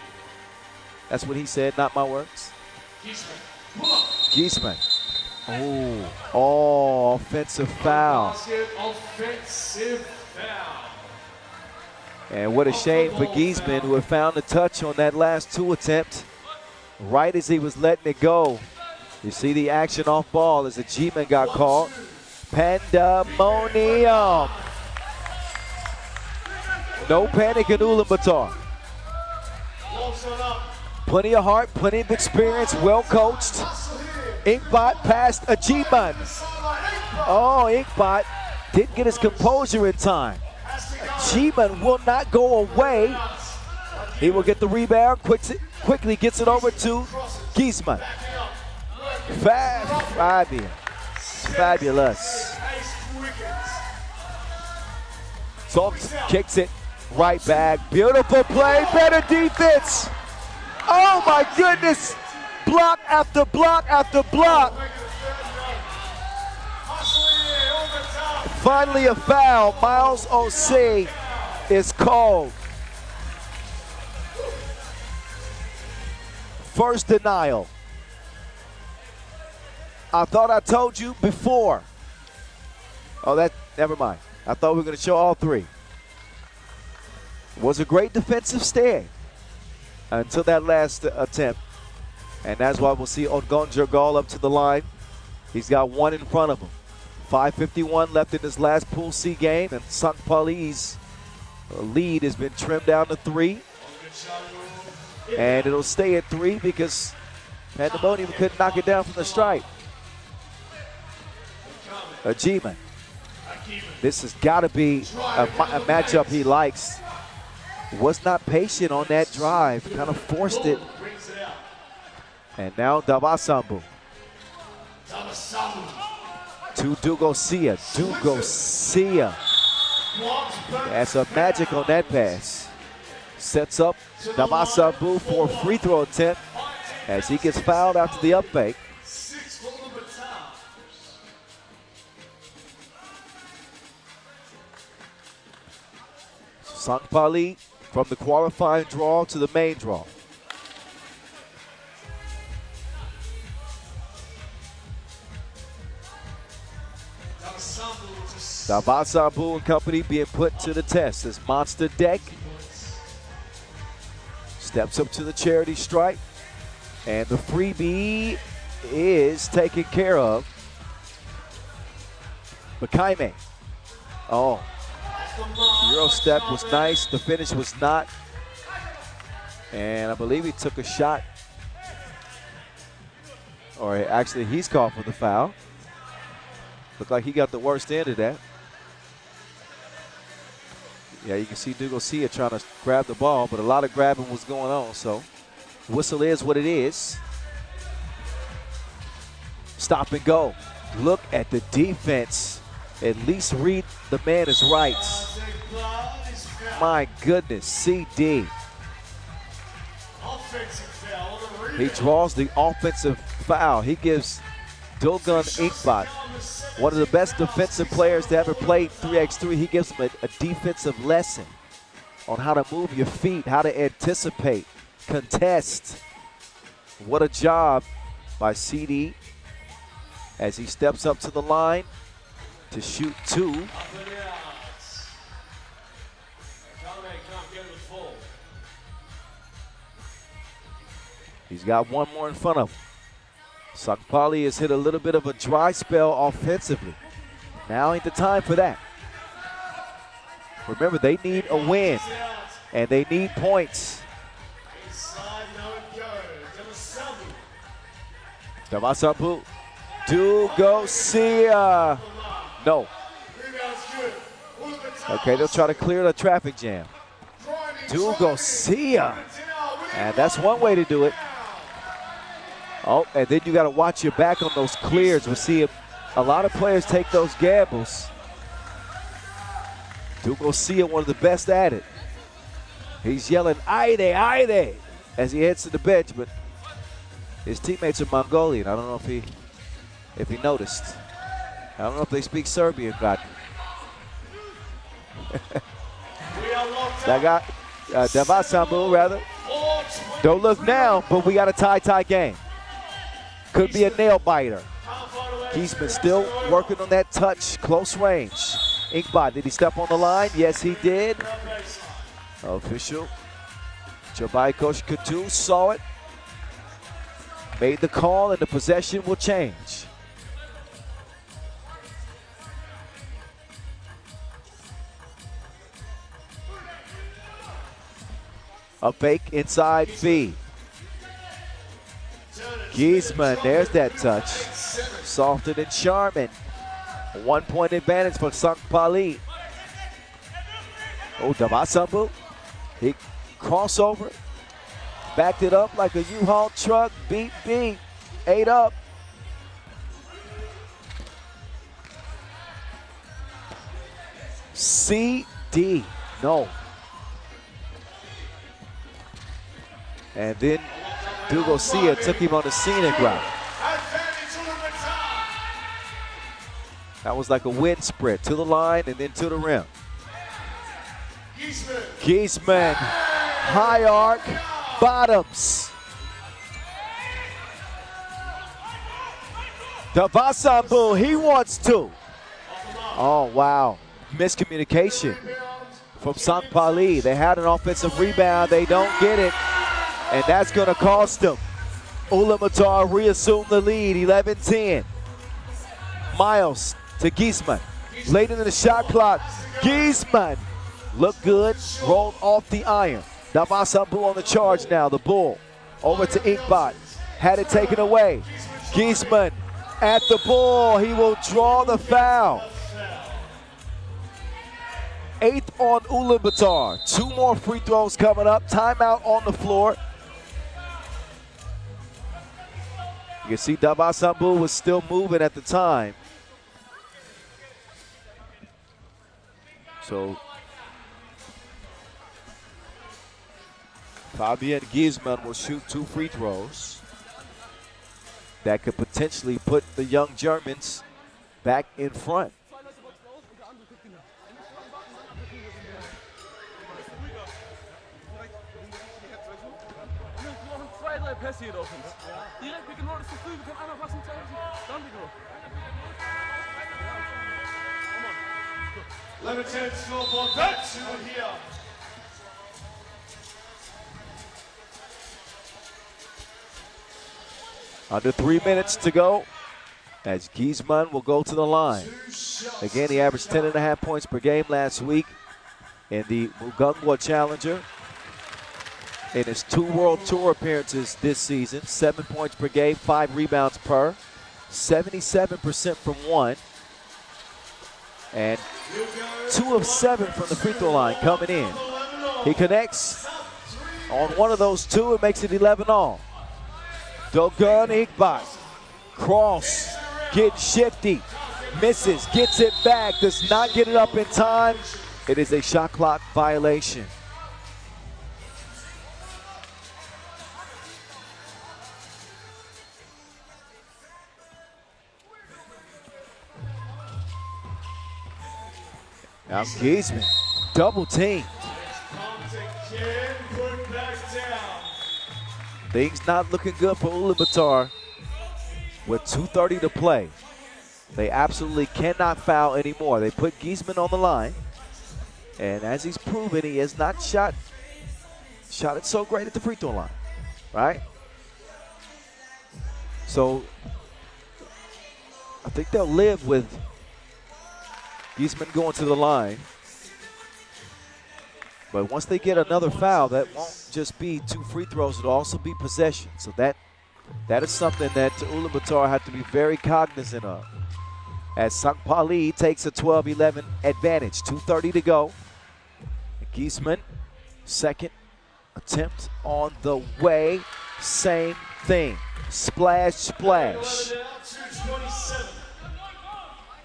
That's what he said, not my words. Giesman. Oh, offensive foul. Offensive foul. And what a shame for Giesman, who had found the touch on that last 2 attempt. Right as he was letting it go. You see the action off ball as the G-man got called. Pandemonium. No panic in Ulaanbaatar. Plenty of heart, plenty of experience, well coached. Inkbot passed a G-man. Oh, Inkbot didn't get his composure in time. G-man will not go away. He will get the rebound, quickly gets it over to Giesman. Fabulous. Salts kicks it right back. Beautiful play, better defense. Oh my goodness. Block after block after block. Finally a foul. Miles O.C. is called. First denial. I thought I told you before. Oh, never mind. I thought we were going to show all 3. It was a great defensive stand until that last attempt. And that's why we'll see Odgonjergal up to the line. He's got 1 in front of him. 5:51 left in his last Pool C game, and St. Pauli's lead has been trimmed down to 3. And it'll stay at 3 because Pandemonium couldn't knock it down from the stripe. G-man. This has got to be a matchup he likes. Was not patient on that drive, kind of forced it. And now Davasambu. To Dugosia. Dugosia. That's a magic on that pass. Sets up Davasambu for a free throw attempt as he gets fouled after the up fake. St. Pauli from the qualifying draw to the main draw. Davasambu and company being put to the test as Monster Deck steps up to the charity stripe, and the freebie is taken care of. Bakaime. Oh, Euro step was nice. The finish was not. And I believe he took a shot. Or actually, he's called for the foul. Looked like he got the worst end of that. Yeah, you can see Dugosia trying to grab the ball, but a lot of grabbing was going on, so whistle is what it is. Stop and go. Look at the defense. At least read the man is right. My goodness, CD. He draws the offensive foul. He gives Dogun Inkbot, one of the best defensive players to ever play 3x3. He gives him a defensive lesson on how to move your feet, how to anticipate, contest. What a job by CD as he steps up to the line to shoot two. He's got one more in front of him. Sakpali has hit a little bit of a dry spell offensively. Now ain't the time for that. Remember, they need a win, and they need points. Davasambu. Dugosia. No. Okay, they'll try to clear the traffic jam. Dugosia. And that's one way to do it. Oh, and then you got to watch your back on those clears. We'll see if a lot of players take those gambles. Dugosia, one of the best at it. He's yelling, "Aide, Aide," as he heads to the bench, but his teammates are Mongolian. I don't know if he noticed. I don't know if they speak Serbian, God. That guy, Davasambu, rather. Don't look now, but we got a tie game. Could be a nail biter. Giesman still working on that touch, close range. Inkbot, did he step on the line? Yes, he did. Official Jobai Koshkatu saw it, made the call, and the possession will change. A fake inside feed. Giesman, there's that touch. Softer than Charmin. 1 point advantage for Sakpali. Oh, Davasambu. He crossover. Backed it up like a U-Haul truck. Beat. 8 up. CD. No. And then Dugosia took him on the scenic route. That was like a wind sprint to the line and then to the rim. Giesman, high arc, bottoms. Davasambu, he wants to. Oh, wow. Miscommunication from Sakpali. They had an offensive rebound. They don't get it. And that's going to cost them. Ulaanbaatar reassume the lead, 11-10. Miles to Giesman. Late into the shot clock. Giesman looked good, rolled off the iron. Davasambu on the charge now, the Bull. Over to Inkbot. Had it taken away. Giesman at the ball. He will draw the foul. 8th on Ulaanbaatar. 2 more free throws coming up. Timeout on the floor. You can see Davasambu was still moving at the time. So Fabian Giesman will shoot 2 free throws. That could potentially put the young Germans back in front. Pässe hier auf uns. Direkt, wir genau das zu früh, wir können einmal passen, dann wir go. Limited scoreboard, that's over here. Under 3 minutes to go as Giesman will go to the line. Again, he averaged 10.5 points per game last week in the Mugangwa Challenger. In his 2 World Tour appearances this season, 7 points per game, 5 rebounds per, 77% from 1, and 2 of 7 from the free throw line coming in. He connects on one of those 2 and makes it 11 all. Dogun Igbot, cross, getting shifty, misses, gets it back, does not get it up in time. It is a shot clock violation. Now Giesman, double team. Things not looking good for Ulaanbaatar with 2:30 to play. They absolutely cannot foul anymore. They put Giesman on the line, and as he's proven, he has not shot it so great at the free throw line, right? So I think they'll live with Giesman going to the line. But once they get another foul, that won't just be 2 free throws, it'll also be possession. So that is something that Ulaanbaatar have to be very cognizant of. As St. Pauli takes a 12-11 advantage, 2:30 to go. Giesman, second attempt on the way, same thing. Splash, splash.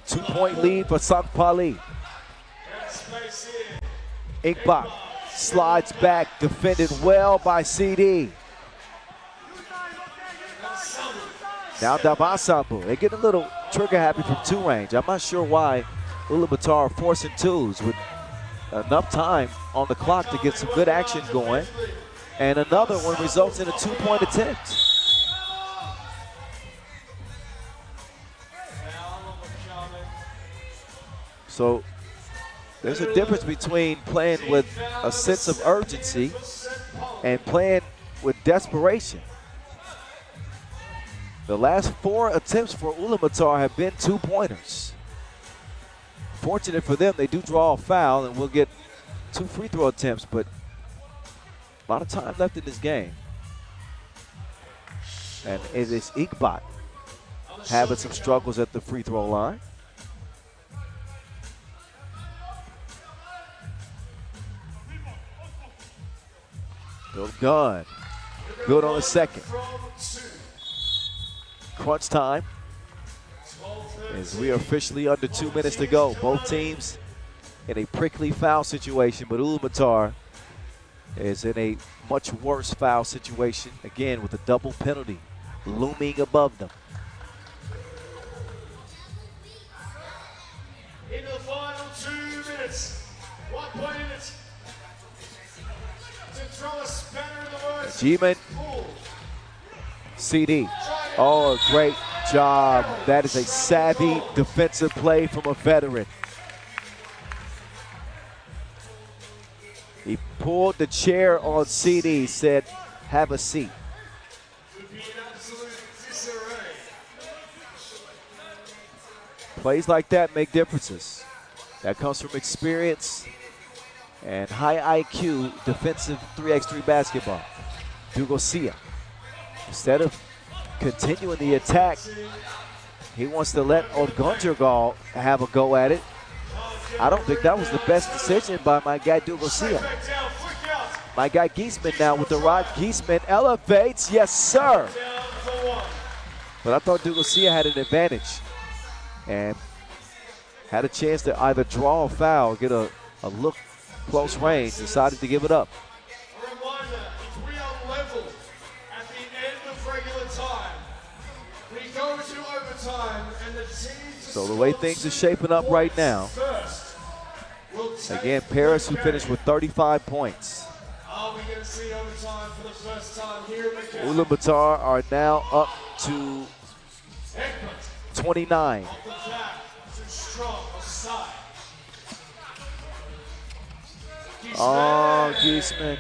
2-point lead for St. Pauli. Igbot slides back, defended well by CD. Now Davasambu, they get a little trigger happy from 2 range. I'm not sure why Ulaanbaatar are forcing 2s with enough time on the clock to get some good action going. And another one results in a 2-point attempt. So there's a difference between playing with a sense of urgency and playing with desperation. The last 4 attempts for Ulaanbaatar have been 2-pointers. Fortunate for them, they do draw a foul and will get 2 free throw attempts, but a lot of time left in this game. And it is Igbot having some struggles at the free throw line. Gun. Good on the second. Crunch time as we are officially under 2 minutes to go. Both teams in a prickly foul situation, but Ulaanbaatar is in a much worse foul situation, again with a double penalty looming above them. In the final 2 minutes, 1 point in it. Giesman, CD. Oh, a great job. That is a savvy defensive play from a veteran. He pulled the chair on CD, said, have a seat. Plays like that make differences. That comes from experience and high IQ defensive 3x3 basketball. Dugosia, instead of continuing the attack, he wants to let Odgonjergal have a go at it. I don't think that was the best decision by my guy Dugosia. My guy Giesman now with the rod. Giesman elevates, yes sir. But I thought Dugosia had an advantage and had a chance to either draw a foul, get a look close range, decided to give it up. A reminder, if we are level at the end of regular time, we go to overtime and the team so the way things are shaping up right now, again, Paris who finished with 35 points. Are we going to see overtime for the first time here in Macau? Ulaanbaatar are now up to 29. Oh, Giesman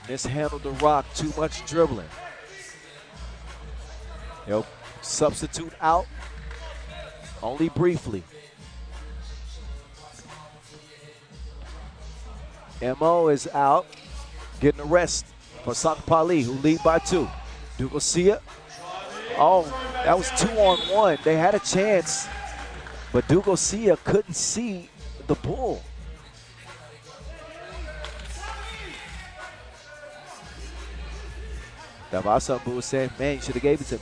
mishandled the rock, too much dribbling. He'll substitute out, only briefly. Mo is out, getting a rest for Pali, who lead by 2. Dugosia. Oh, that was 2-on-1. They had a chance, but Dugosia couldn't see the bull. Davasambu was saying, man, you should have gave it to me.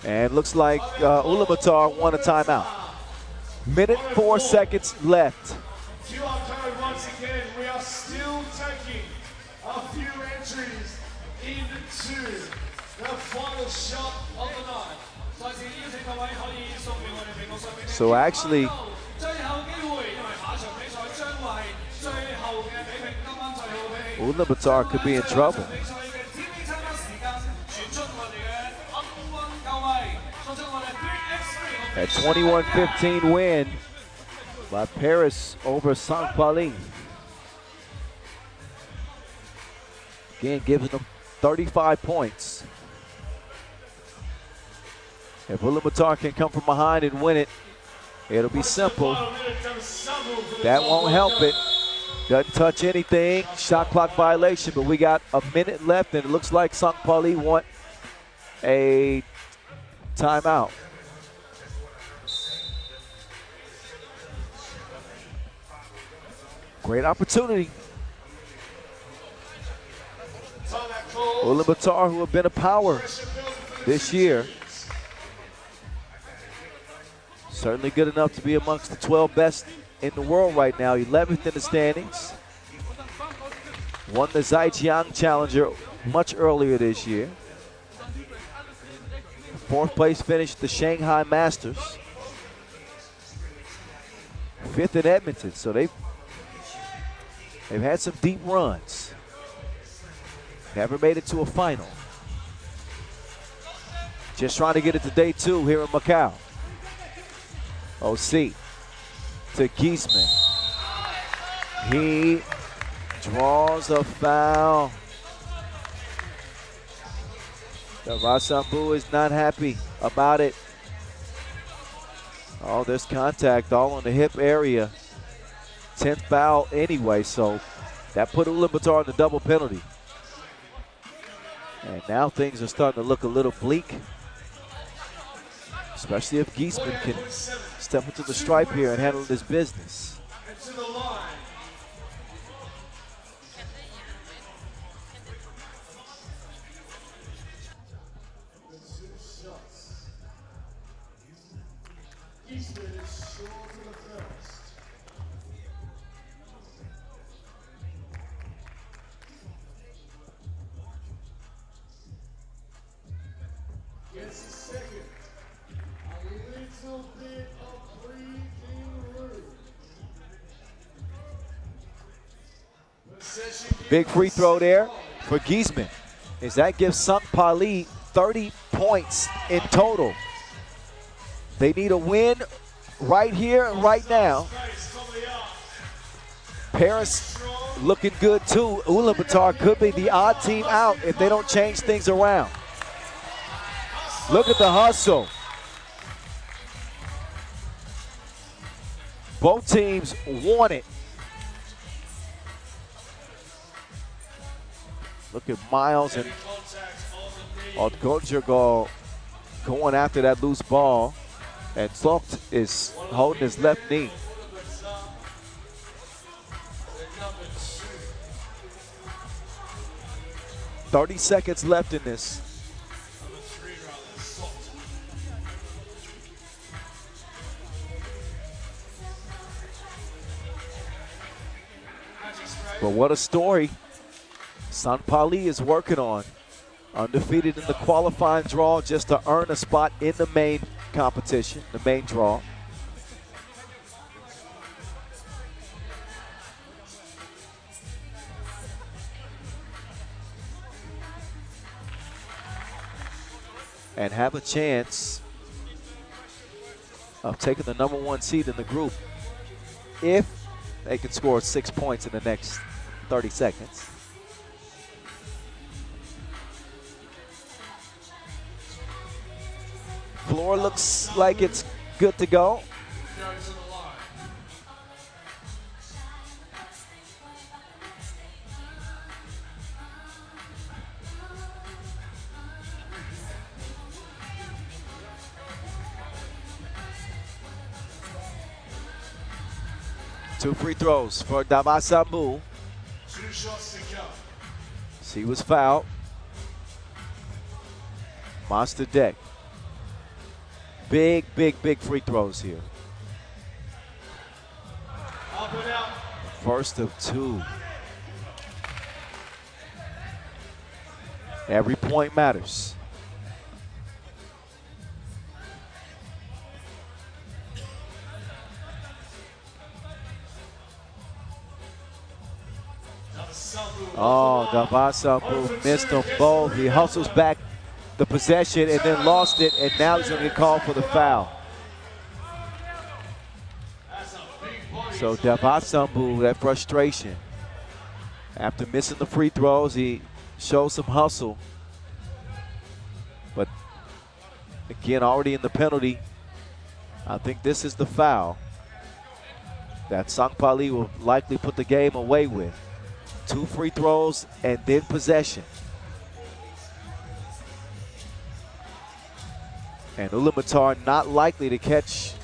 And looks like Ulaanbaatar won a timeout. Minute 4 seconds left. QR code once again. We are still taking a few entries into the final shot of the night. So actually, Ulaanbaatar could be in trouble. A 21-15 win by Paris over Pali. Again, giving them 35 points. If Ulaanbaatar can come from behind and win it, it'll be simple. That won't help it. Doesn't touch anything. Shot clock violation, but we got a minute left, and it looks like Pali want a timeout. Great opportunity. Ulaanbaatar, who have been a power this year. Certainly good enough to be amongst the 12 best in the world right now. 11th in the standings. Won the Zhejiang Challenger much earlier this year. 4th place finished the Shanghai Masters. 5th in Edmonton, so they've had some deep runs. Never made it to a final. Just trying to get it to day 2 here in Macau. OC to Giesman. He draws a foul. Davasambu is not happy about it. Oh, there's contact all on the hip area. 10th foul anyway, so that put Ulaanbaatar on the double penalty. And now things are starting to look a little bleak, especially if Giesman can step into the stripe here and handle his business. Big free throw there for Giesman, as that gives Pali 30 points in total. They need a win right here and right now. Paris looking good too. Ulaanbaatar could be the odd team out if they don't change things around. Look at the hustle. Both teams want it. Look at Miles and Odgonjergal going after that loose ball. And Zocht is holding his left knee. "30 seconds left in this. But what a story Pali is working on. Undefeated in the qualifying draw just to earn a spot in the main competition, the main draw. And have a chance of taking the #1 seed in the group if they can score 6 points in the next 30 seconds. Floor looks like it's good to go. Two free throws for Dava. 2 shots to go. He was fouled. Monster deck. Big, big, big free throws here. Up and out. First of 2. Every point matters. Oh, Dava missed them both. He hustles back the possession and then lost it, and now he's going to get called for the foul. So Dava, that frustration. After missing the free throws, he showed some hustle. But again, already in the penalty, I think this is the foul that Sangpali will likely put the game away with. 2 free throws and then possession. And Ulaanbaatar not likely to catch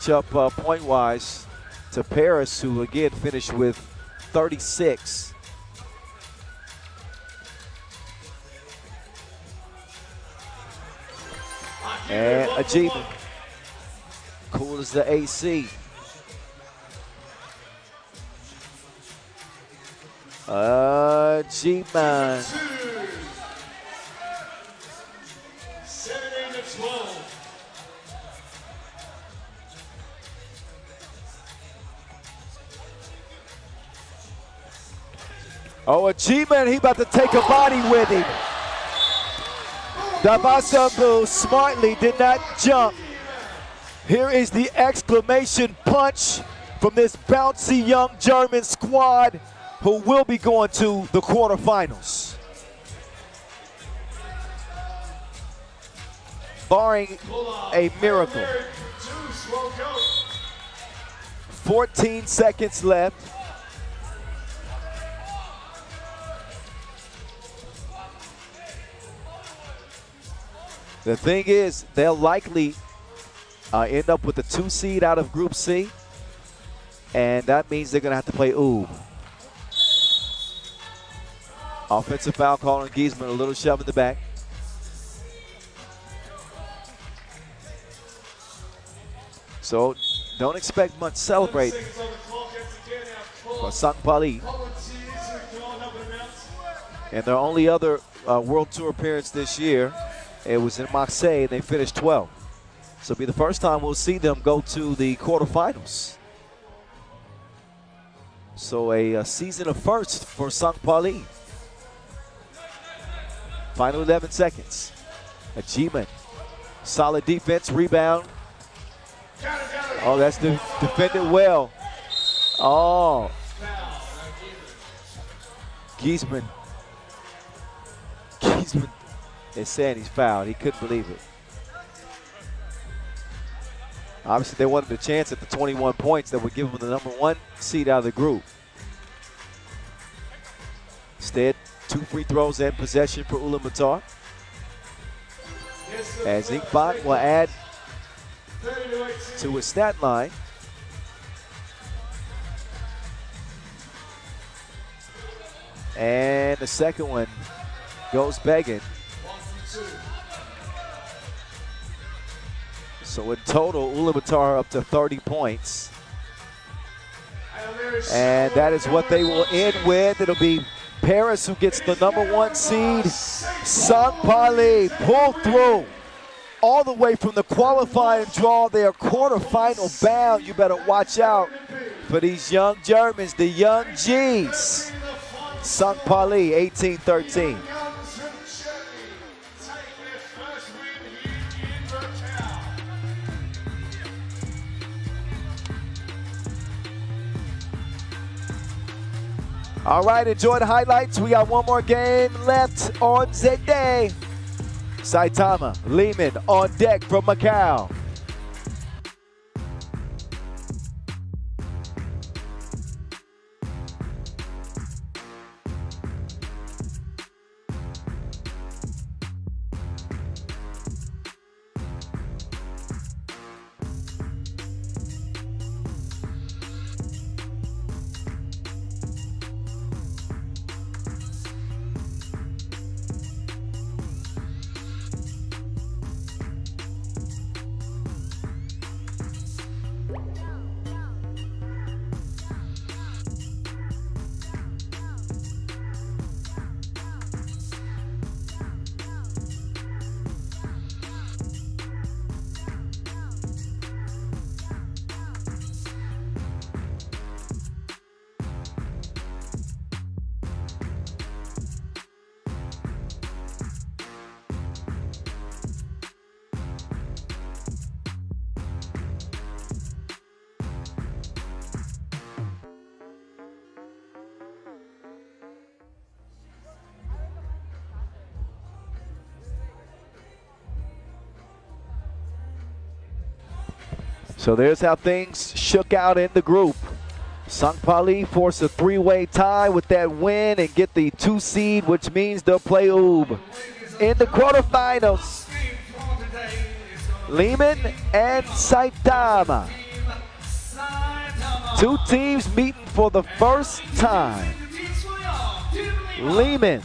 up point-wise to Paris, who again finished with 36. And Ajima, cool as the AC. G-Man. 17-12. Oh, a G-Man, he about to take a body with him. Dava smartly did not jump. Here is the exclamation punch from this bouncy young German squad who will be going to the quarterfinals. Barring a miracle. 14 seconds left. The thing is, they'll likely end up with the 2 seed out of Group C, and that means they're going to have to play Oob. Offensive foul call on Giesman, a little shove in the back. So don't expect much celebrating for Sangpali. And their only other World Tour appearance this year, it was in Marseille, and they finished 12th. So it'll be the first time we'll see them go to the quarterfinals. So a season of first for Sangpali. Final 11 seconds. Achievement. Solid defense, rebound. Oh, that's defended well. Oh. Giesman is saying he's fouled. He couldn't believe it. Obviously, they wanted a chance at the 21 points that would give them the #1 seed out of the group. Instead, 2 free throws and possession for Ulaanbaatar. As Inkbot will add to his stat line. And the second one goes begging. So in total, Ulaanbaatar up to 30 points. And that is what they will end with. It'll be Paris who gets the #1 seed. Sangpali pull through all the way from the qualifying draw. They are quarterfinal bound. You better watch out for these young Germans, the young G's. Sangpali 18-13. All right, enjoy the highlights. We got one more game left on the day. Saitama, Liman on deck from Macau. So there's how things shook out in the group. Sangpali forced a three-way tie with that win and get the 2 seed, which means they'll play Oob in the quarterfinals. Liman and Saitama. 2 teams meeting for the first time. Liman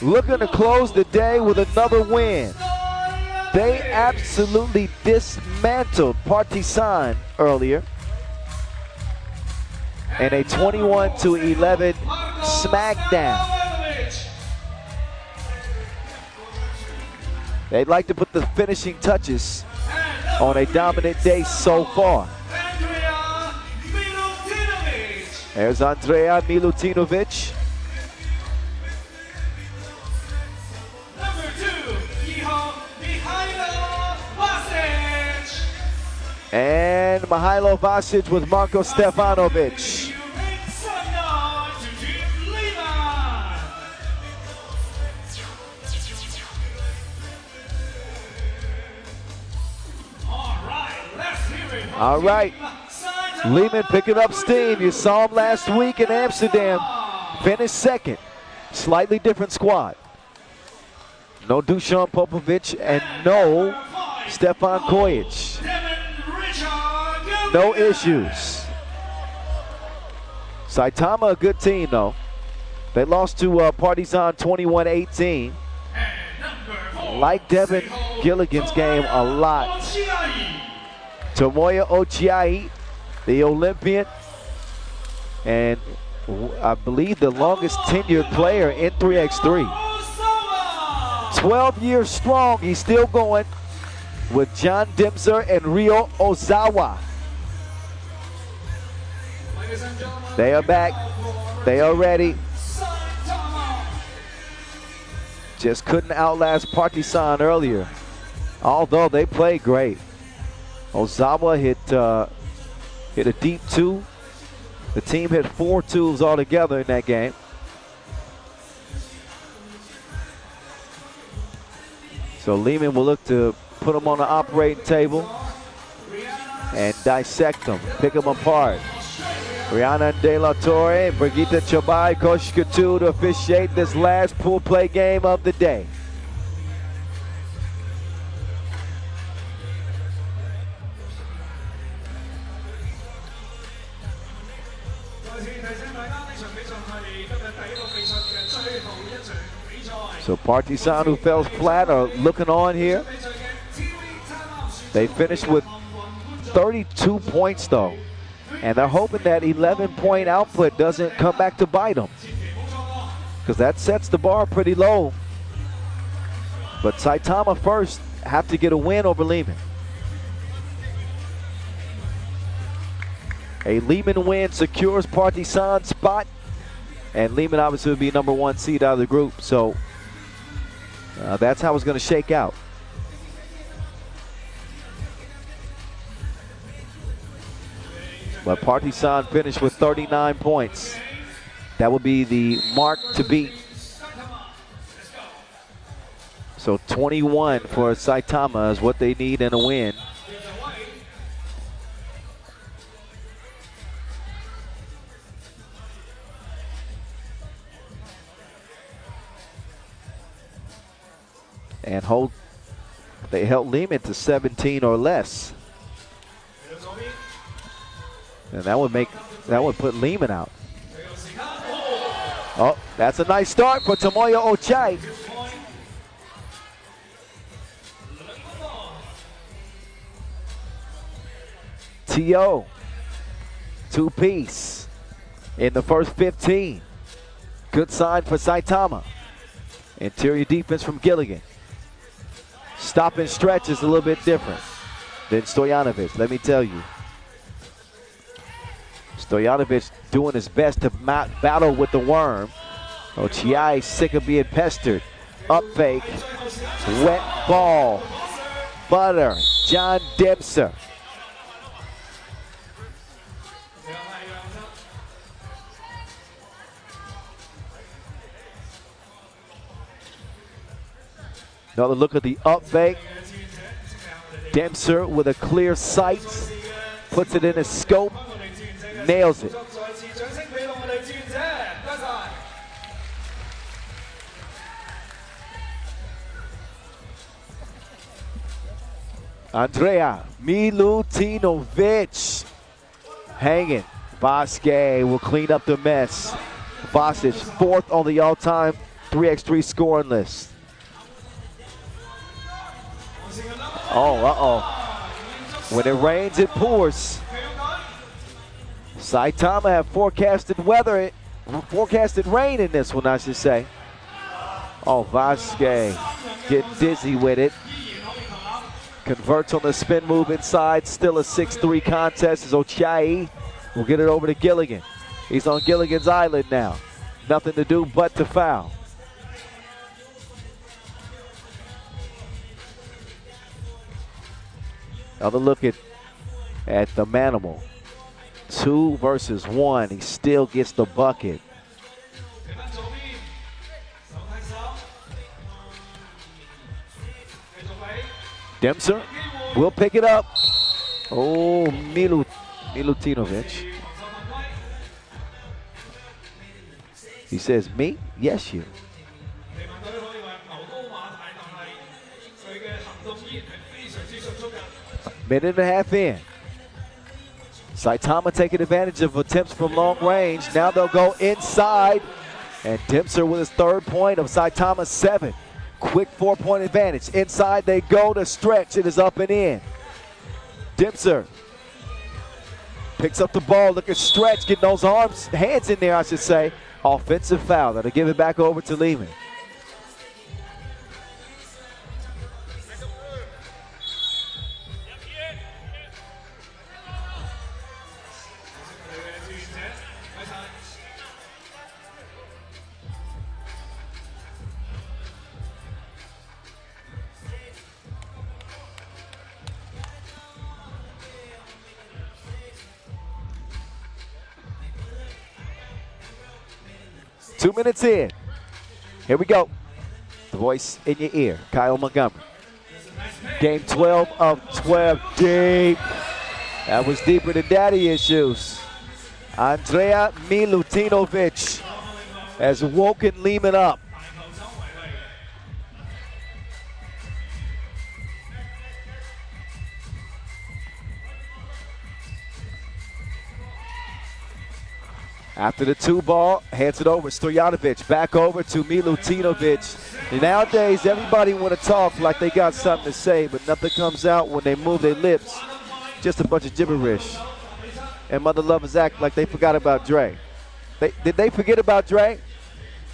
looking to close the day with another win. They absolutely dismantled Partizan earlier in a 21-11 smackdown. They'd like to put the finishing touches on a dominant day so far. There's Andrea Milutinovic. And Mihailo Vasic with Marko Stefanovic. All right, Liman picking up steam. You saw him last week in Amsterdam. Finished second. Slightly different squad. No Dusan Popovic and no Stefan Kojic. No issues. Saitama, a good team though. They lost to Partizan 21-18. Like Devin Gilligan's game a lot. Tomoya Ochiai, the Olympian, and I believe the longest tenured player in 3x3. 12 years strong, he's still going with John Dimser and Ryo Ozawa. They are back. They are ready. Just couldn't outlast Partizan earlier, although they played great. Ozawa hit a deep 2. The team hit 4 2s altogether in that game. So Liman will look to put them on the operating table and dissect them, pick them apart. Rihanna De La Torre and Brigitte Chabai Koshkatu to officiate this last pool play game of the day. So Partizan, who fell flat, are looking on here. They finished with 32 points though, and they're hoping that 11-point output doesn't come back to bite them, because that sets the bar pretty low. But Saitama first have to get a win over Liman. A Liman win secures Partizan's spot, and Liman obviously will be #1 seed out of the group. So that's how it's going to shake out. But Partizan finished with 39 points. That would be the mark to beat. So 21 for Saitama is what they need in a win. And they held Liman to 17 or less. And that would put Liman out. Oh, that's a nice start for Tomoya Ochai. T.O. two-piece in the first 15. Good sign for Saitama. Interior defense from Gilligan. Stop and stretch is a little bit different than Stojanovic, let me tell you. Stojanovic doing his best to battle with the worm. Ochai sick of being pestered. Up fake, wet ball, butter, John Dempster. Another look at the up fake. Dempster with a clear sight, puts it in his scope, nails it. Andrea Milutinovic hanging. Vasquez will clean up the mess. Vasquez fourth on the all-time 3x3 scoring list. Oh, uh-oh. When it rains, it pours. Saitama have forecasted rain in this one, I should say. Oh, Vasquez getting dizzy with it. Converts on the spin move inside. Still a 6-3 contest as Ochai will get it over to Gilligan. He's on Gilligan's island now. Nothing to do but to foul. Another look at the Manimal. 2 versus 1. He still gets the bucket. Dempster will pick it up. Oh, Milutinovic. He says, me? Yes, you. Minute and a half in. Saitama taking advantage of attempts from long range. Now they'll go inside. And Dempster with his third point of Saitama's 7. Quick 4-point advantage. Inside they go to stretch. It is up and in. Dempster picks up the ball. Look at stretch. Getting those hands in there, I should say. Offensive foul. That'll give it back over to Liman. Two minutes in. Here we go. The voice in your ear, Kyle Montgomery. Game 12 of 12. Deep. That was deeper than daddy issues. Andrea Milutinovic has woken Liman up. After the 2 ball, hands it over, Stojanovic, back over to Milutinovic. Nowadays, everybody want to talk like they got something to say, but nothing comes out when they move their lips. Just a bunch of gibberish. And mother lovers act like they forgot about Dre. Did they forget about Dre?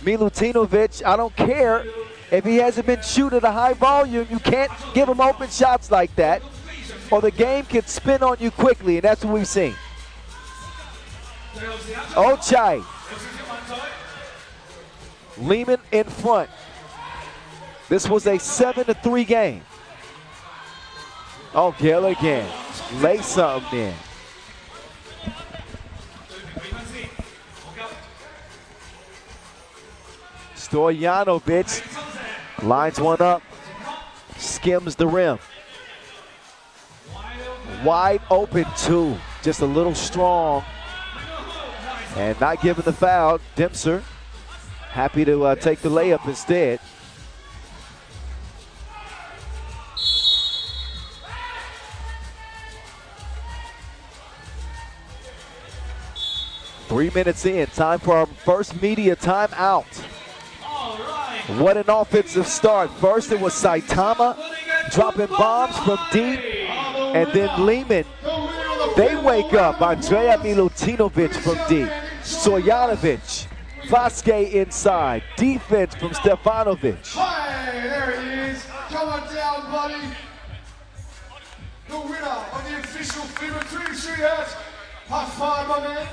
Milutinovic, I don't care if he hasn't been shooting at a high volume. You can't give him open shots like that, or the game can spin on you quickly, and that's what we've seen. Ochai. Liman in front. This was a 7-3 game. Oh, Gilligan. Lay something in. Stojanovic lines one up, skims the rim. Wide open two, just a little strong. And not giving the foul. Dempster happy to take the layup instead. Three minutes in, time for our first media timeout. What an offensive start. First it was Saitama dropping bombs from deep, and then Liman. They wake up. Andrea Milutinovic from deep. Stojanovic, Vasquez inside. Defense from Stefanovic. Hey, there he is. Come on down, buddy. The winner of the official FIBA 3x3 hat. High five, my man.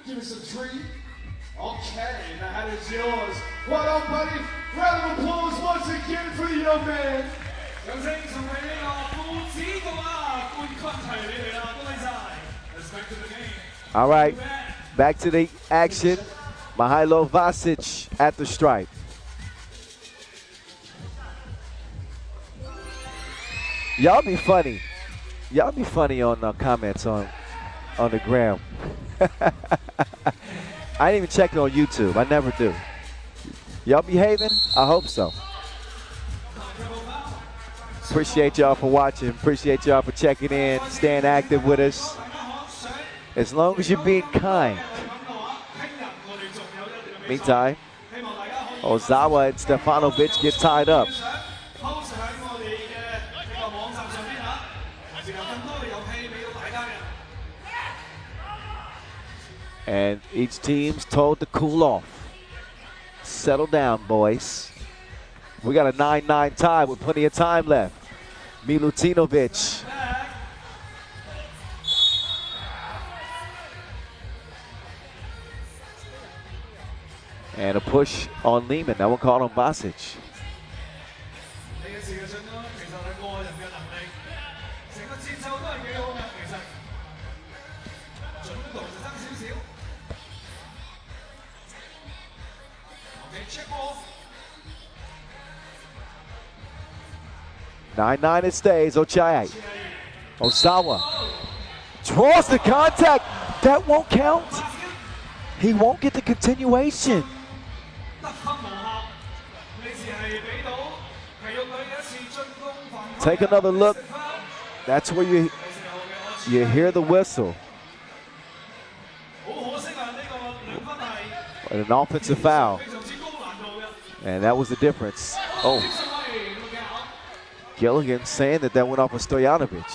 Give us a treat. Okay, the hat is yours. Well done, buddy. Round of applause once again for the young man. All right, back to the action. Mihailo Vasic at the stripe. Y'all be funny. Y'all be funny on comments on the gram. I didn't even check it on YouTube. I never do. Y'all behaving? I hope so. Appreciate y'all for watching. Appreciate y'all for checking in, staying active with us. As long as you're being kind. Meantime, Ozawa and Stefanovic get tied up. And each team's told to cool off. Settle down, boys. We got a 9-9 tie with plenty of time left. Milutinovic. And a push on Liman. That one called on Vasic. Nine it stays. Ochai. Ozawa draws the contact. That won't count. He won't get the continuation. Take another look. That's where you hear the whistle. An offensive foul. And that was the difference. Oh. Gilligan saying that went off of Stojanovic.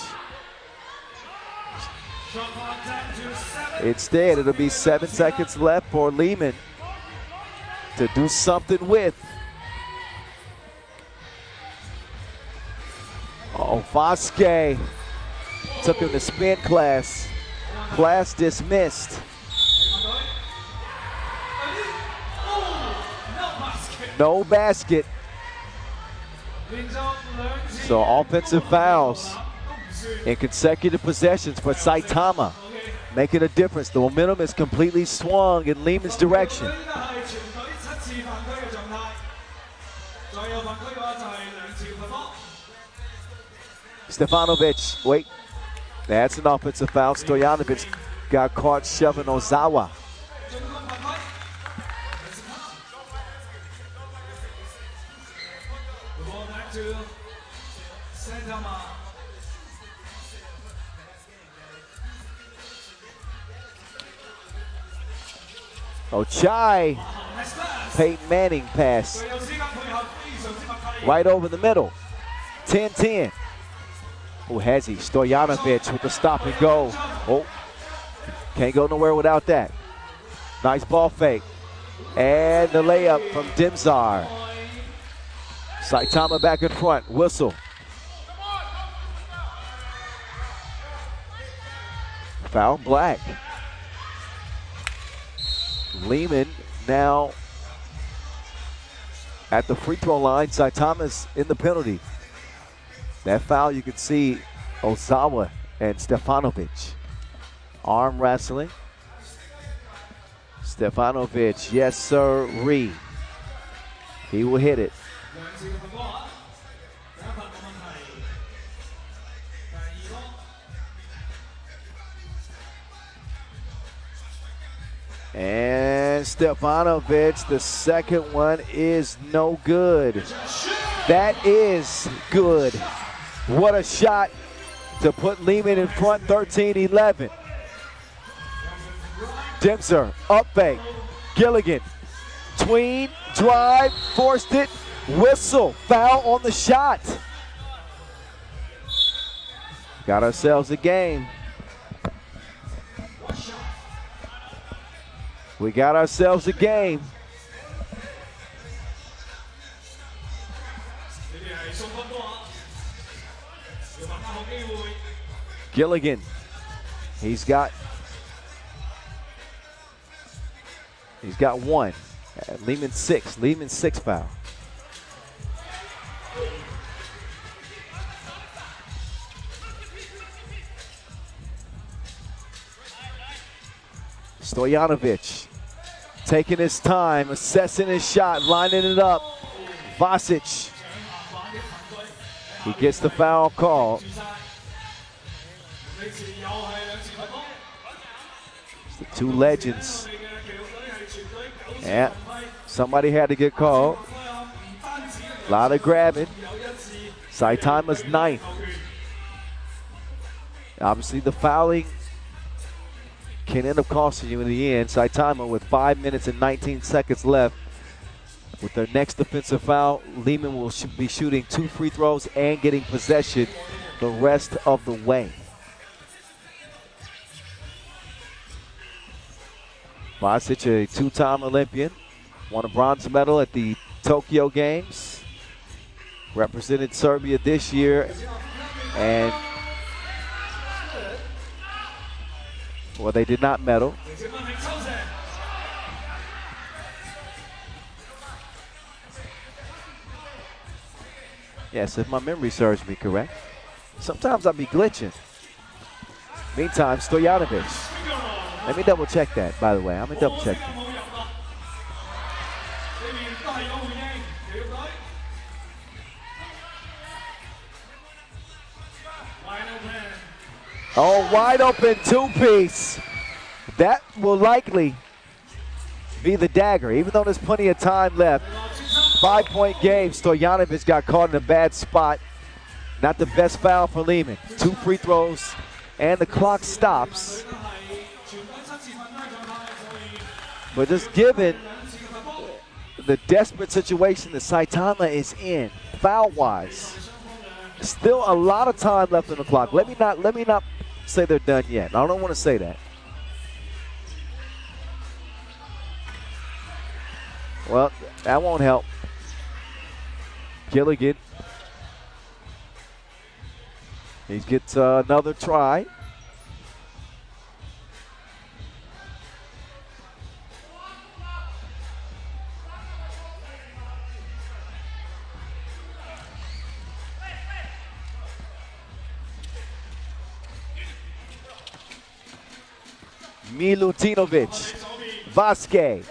Instead, it'll be 7 seconds left for Liman to do something with. Oh, Vasquez took him to spin class. Class dismissed. No basket. So offensive fouls in consecutive possessions for Saitama, making a difference. The momentum is completely swung in Liman's direction. Stefanovic, wait. That's an offensive foul. Stojanovic got caught shoving Ozawa. Ochai, Peyton Manning pass. Right over the middle. 10-10. Who has he? Stojanovic with the stop and go. Oh, can't go nowhere without that. Nice ball fake. And the layup from Dimzar. Saitama back in front. Whistle. Foul black. Liman now at the free throw line. Saitama's in the penalty. That foul, you can see Ozawa and Stefanovic. Arm wrestling. Stefanovic, yes sir-ree. He will hit it. And Stefanovic, the second one is no good. That is good. What a shot to put Liman in front, 13-11. Dimser, up fake, Gilligan, tween, drive, forced it, whistle, foul on the shot. Got ourselves a game. We got ourselves a game. Gilligan, he's got one. Liman six foul. Stojanovic taking his time, assessing his shot, lining it up. Vasic, he gets the foul call. It's the two legends. Yeah, somebody had to get called. A lot of grabbing. Saitama's ninth. Obviously the fouling can end up costing you in the end. Saitama with 5 minutes and 19 seconds left. With their next defensive foul, Liman will be shooting 2 free throws and getting possession the rest of the way. Vasic, a 2-time Olympian, won a bronze medal at the Tokyo Games, represented Serbia this year, and well, they did not medal. Yes, if my memory serves me correct. Sometimes I'll be glitching. Meantime, Stojanovic. Let me double check that, by the way. I'm gonna double check that. Oh, wide open two-piece. That will likely be the dagger, even though there's plenty of time left. 5-point game. Stojanovic got caught in a bad spot. Not the best foul for Liman. 2 free throws, and the clock stops. But just given the desperate situation that Saitama is in, foul-wise, still a lot of time left on the clock. Let me not say they're done yet. I don't want to say that. Well, that won't help. Gilligan. He gets another try. Milutinovic, Vasquez.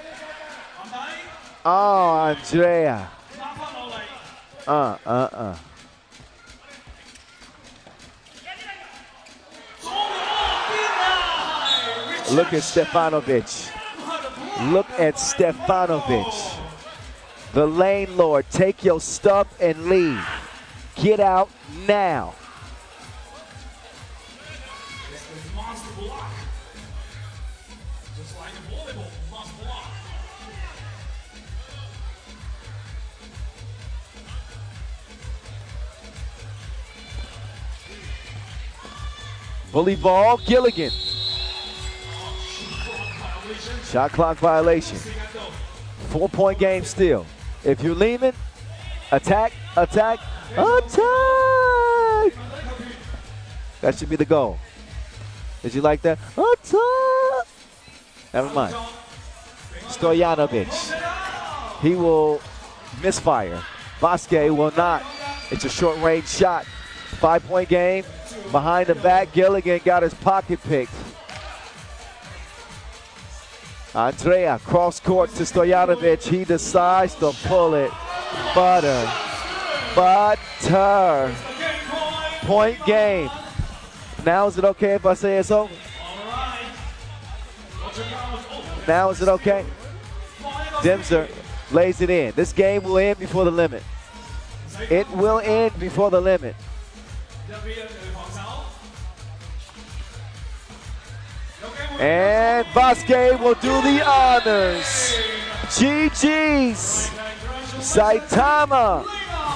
Oh, Andrea. Look at Stefanovic. Look at Stefanovic. The lane lord. Take your stuff and leave. Get out now. Bully ball, Gilligan. Shot clock violation. 4-point game still. If you're Liman, attack, attack, attack. That should be the goal. Did you like that? Attack. Never mind. Stojanovic. He will misfire. Vasquez will not. It's a short range shot. 5-point game. Behind the back, Gilligan got his pocket picked. Andrea, cross court to Stojanovic. He decides to pull it. Butter. Point game. Now is it okay if I say it's over? Now is it okay? Dimser lays it in. This game will end before the limit. It will end before the limit. And Vasquez will do the honors. GG's. Saitama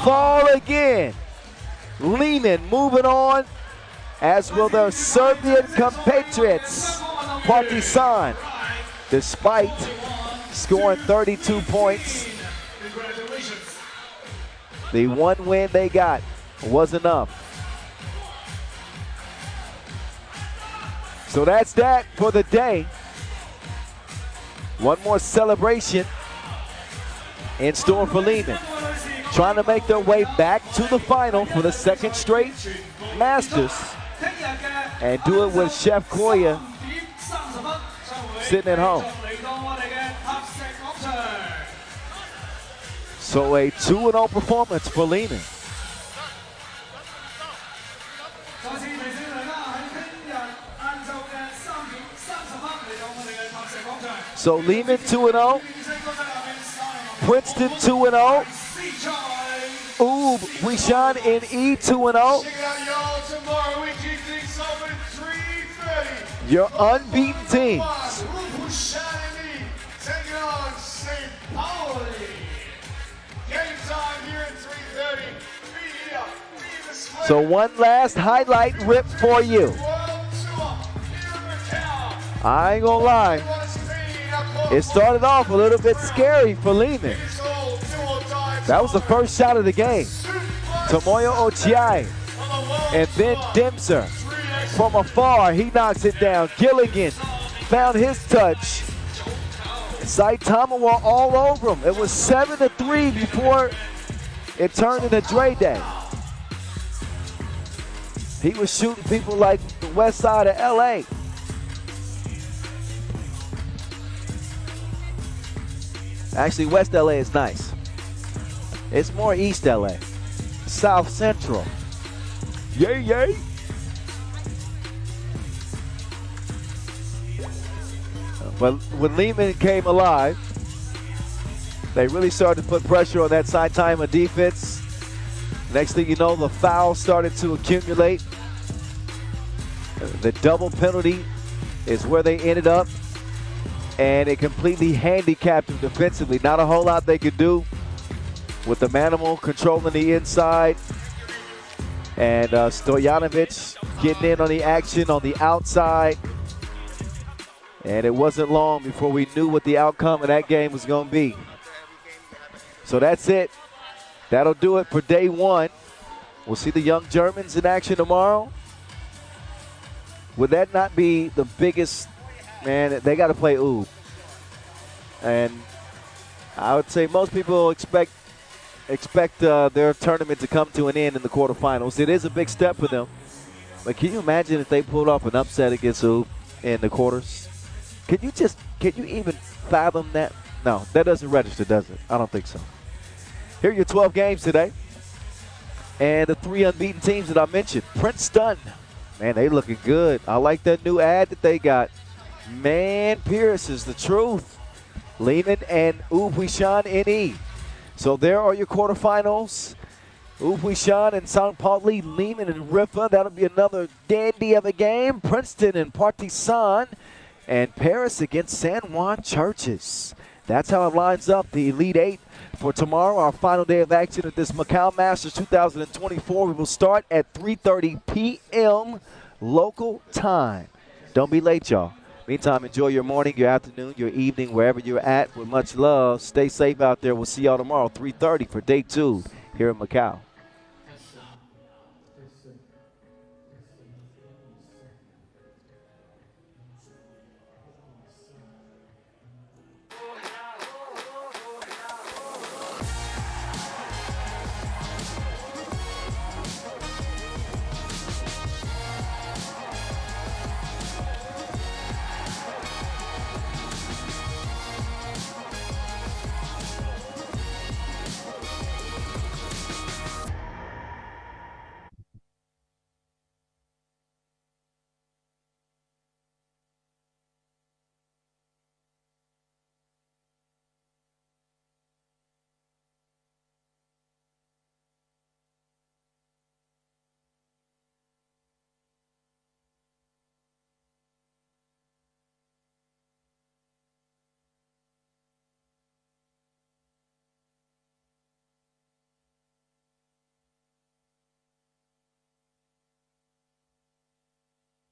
fall again. Liman moving on, as will their Serbian compatriots, Partizan, despite scoring 32 points. The one win they got was enough. So that's that for the day. One more celebration in store for Liman, trying to make their way back to the final for the second straight Masters, and do it with Chef Koya sitting at home. So a 2-0 performance for Liman. So Liman 2-0, Princeton 2-0, Wuxi in E 2-0. Your unbeaten teams. So one last highlight rip for you. I ain't gonna lie, it started off a little bit scary for Liman. That was the first shot of the game. Tomoyo Ochiai, and then Dimser. From afar, he knocks it down. Gilligan found his touch. Saitama were all over him. It was 7-3 before it turned into Dre Day. He was shooting people like the west side of LA. Actually, West LA is nice. It's more East LA. South Central. Yay, yay. But when Liman came alive, they really started to put pressure on that Saitama defense. Next thing you know, the fouls started to accumulate. The double penalty is where they ended up, and it completely handicapped them defensively. Not a whole lot they could do with the Manimal controlling the inside, and Stojanovic getting in on the action on the outside. And it wasn't long before we knew what the outcome of that game was going to be. So that's it. That'll do it for day one. We'll see the young Germans in action tomorrow. Would that not be the biggest, man, they got to play Ub. And I would say most people expect their tournament to come to an end in the quarterfinals. It is a big step for them. But can you imagine if they pulled off an upset against Ub in the quarters? Can you even fathom that? No, that doesn't register, does it? I don't think so. Here are your 12 games today. And the 3 unbeaten teams that I mentioned. Princeton, man, they looking good. I like that new ad that they got. Man, Pierce is the truth. Liman and Wuxi NE. So there are your quarterfinals. Wuxi and St. Pauli, Liman and Rifa. That'll be another dandy of a game. Princeton and Partizan. And Paris against San Juan Churches. That's how it lines up, the Elite Eight for tomorrow, our final day of action at this Macau Masters 2024. We will start at 3:30 p.m. local time. Don't be late, y'all. Meantime, enjoy your morning, your afternoon, your evening, wherever you're at. With much love, stay safe out there. We'll see y'all tomorrow, 3:30 for day 2 here in Macau.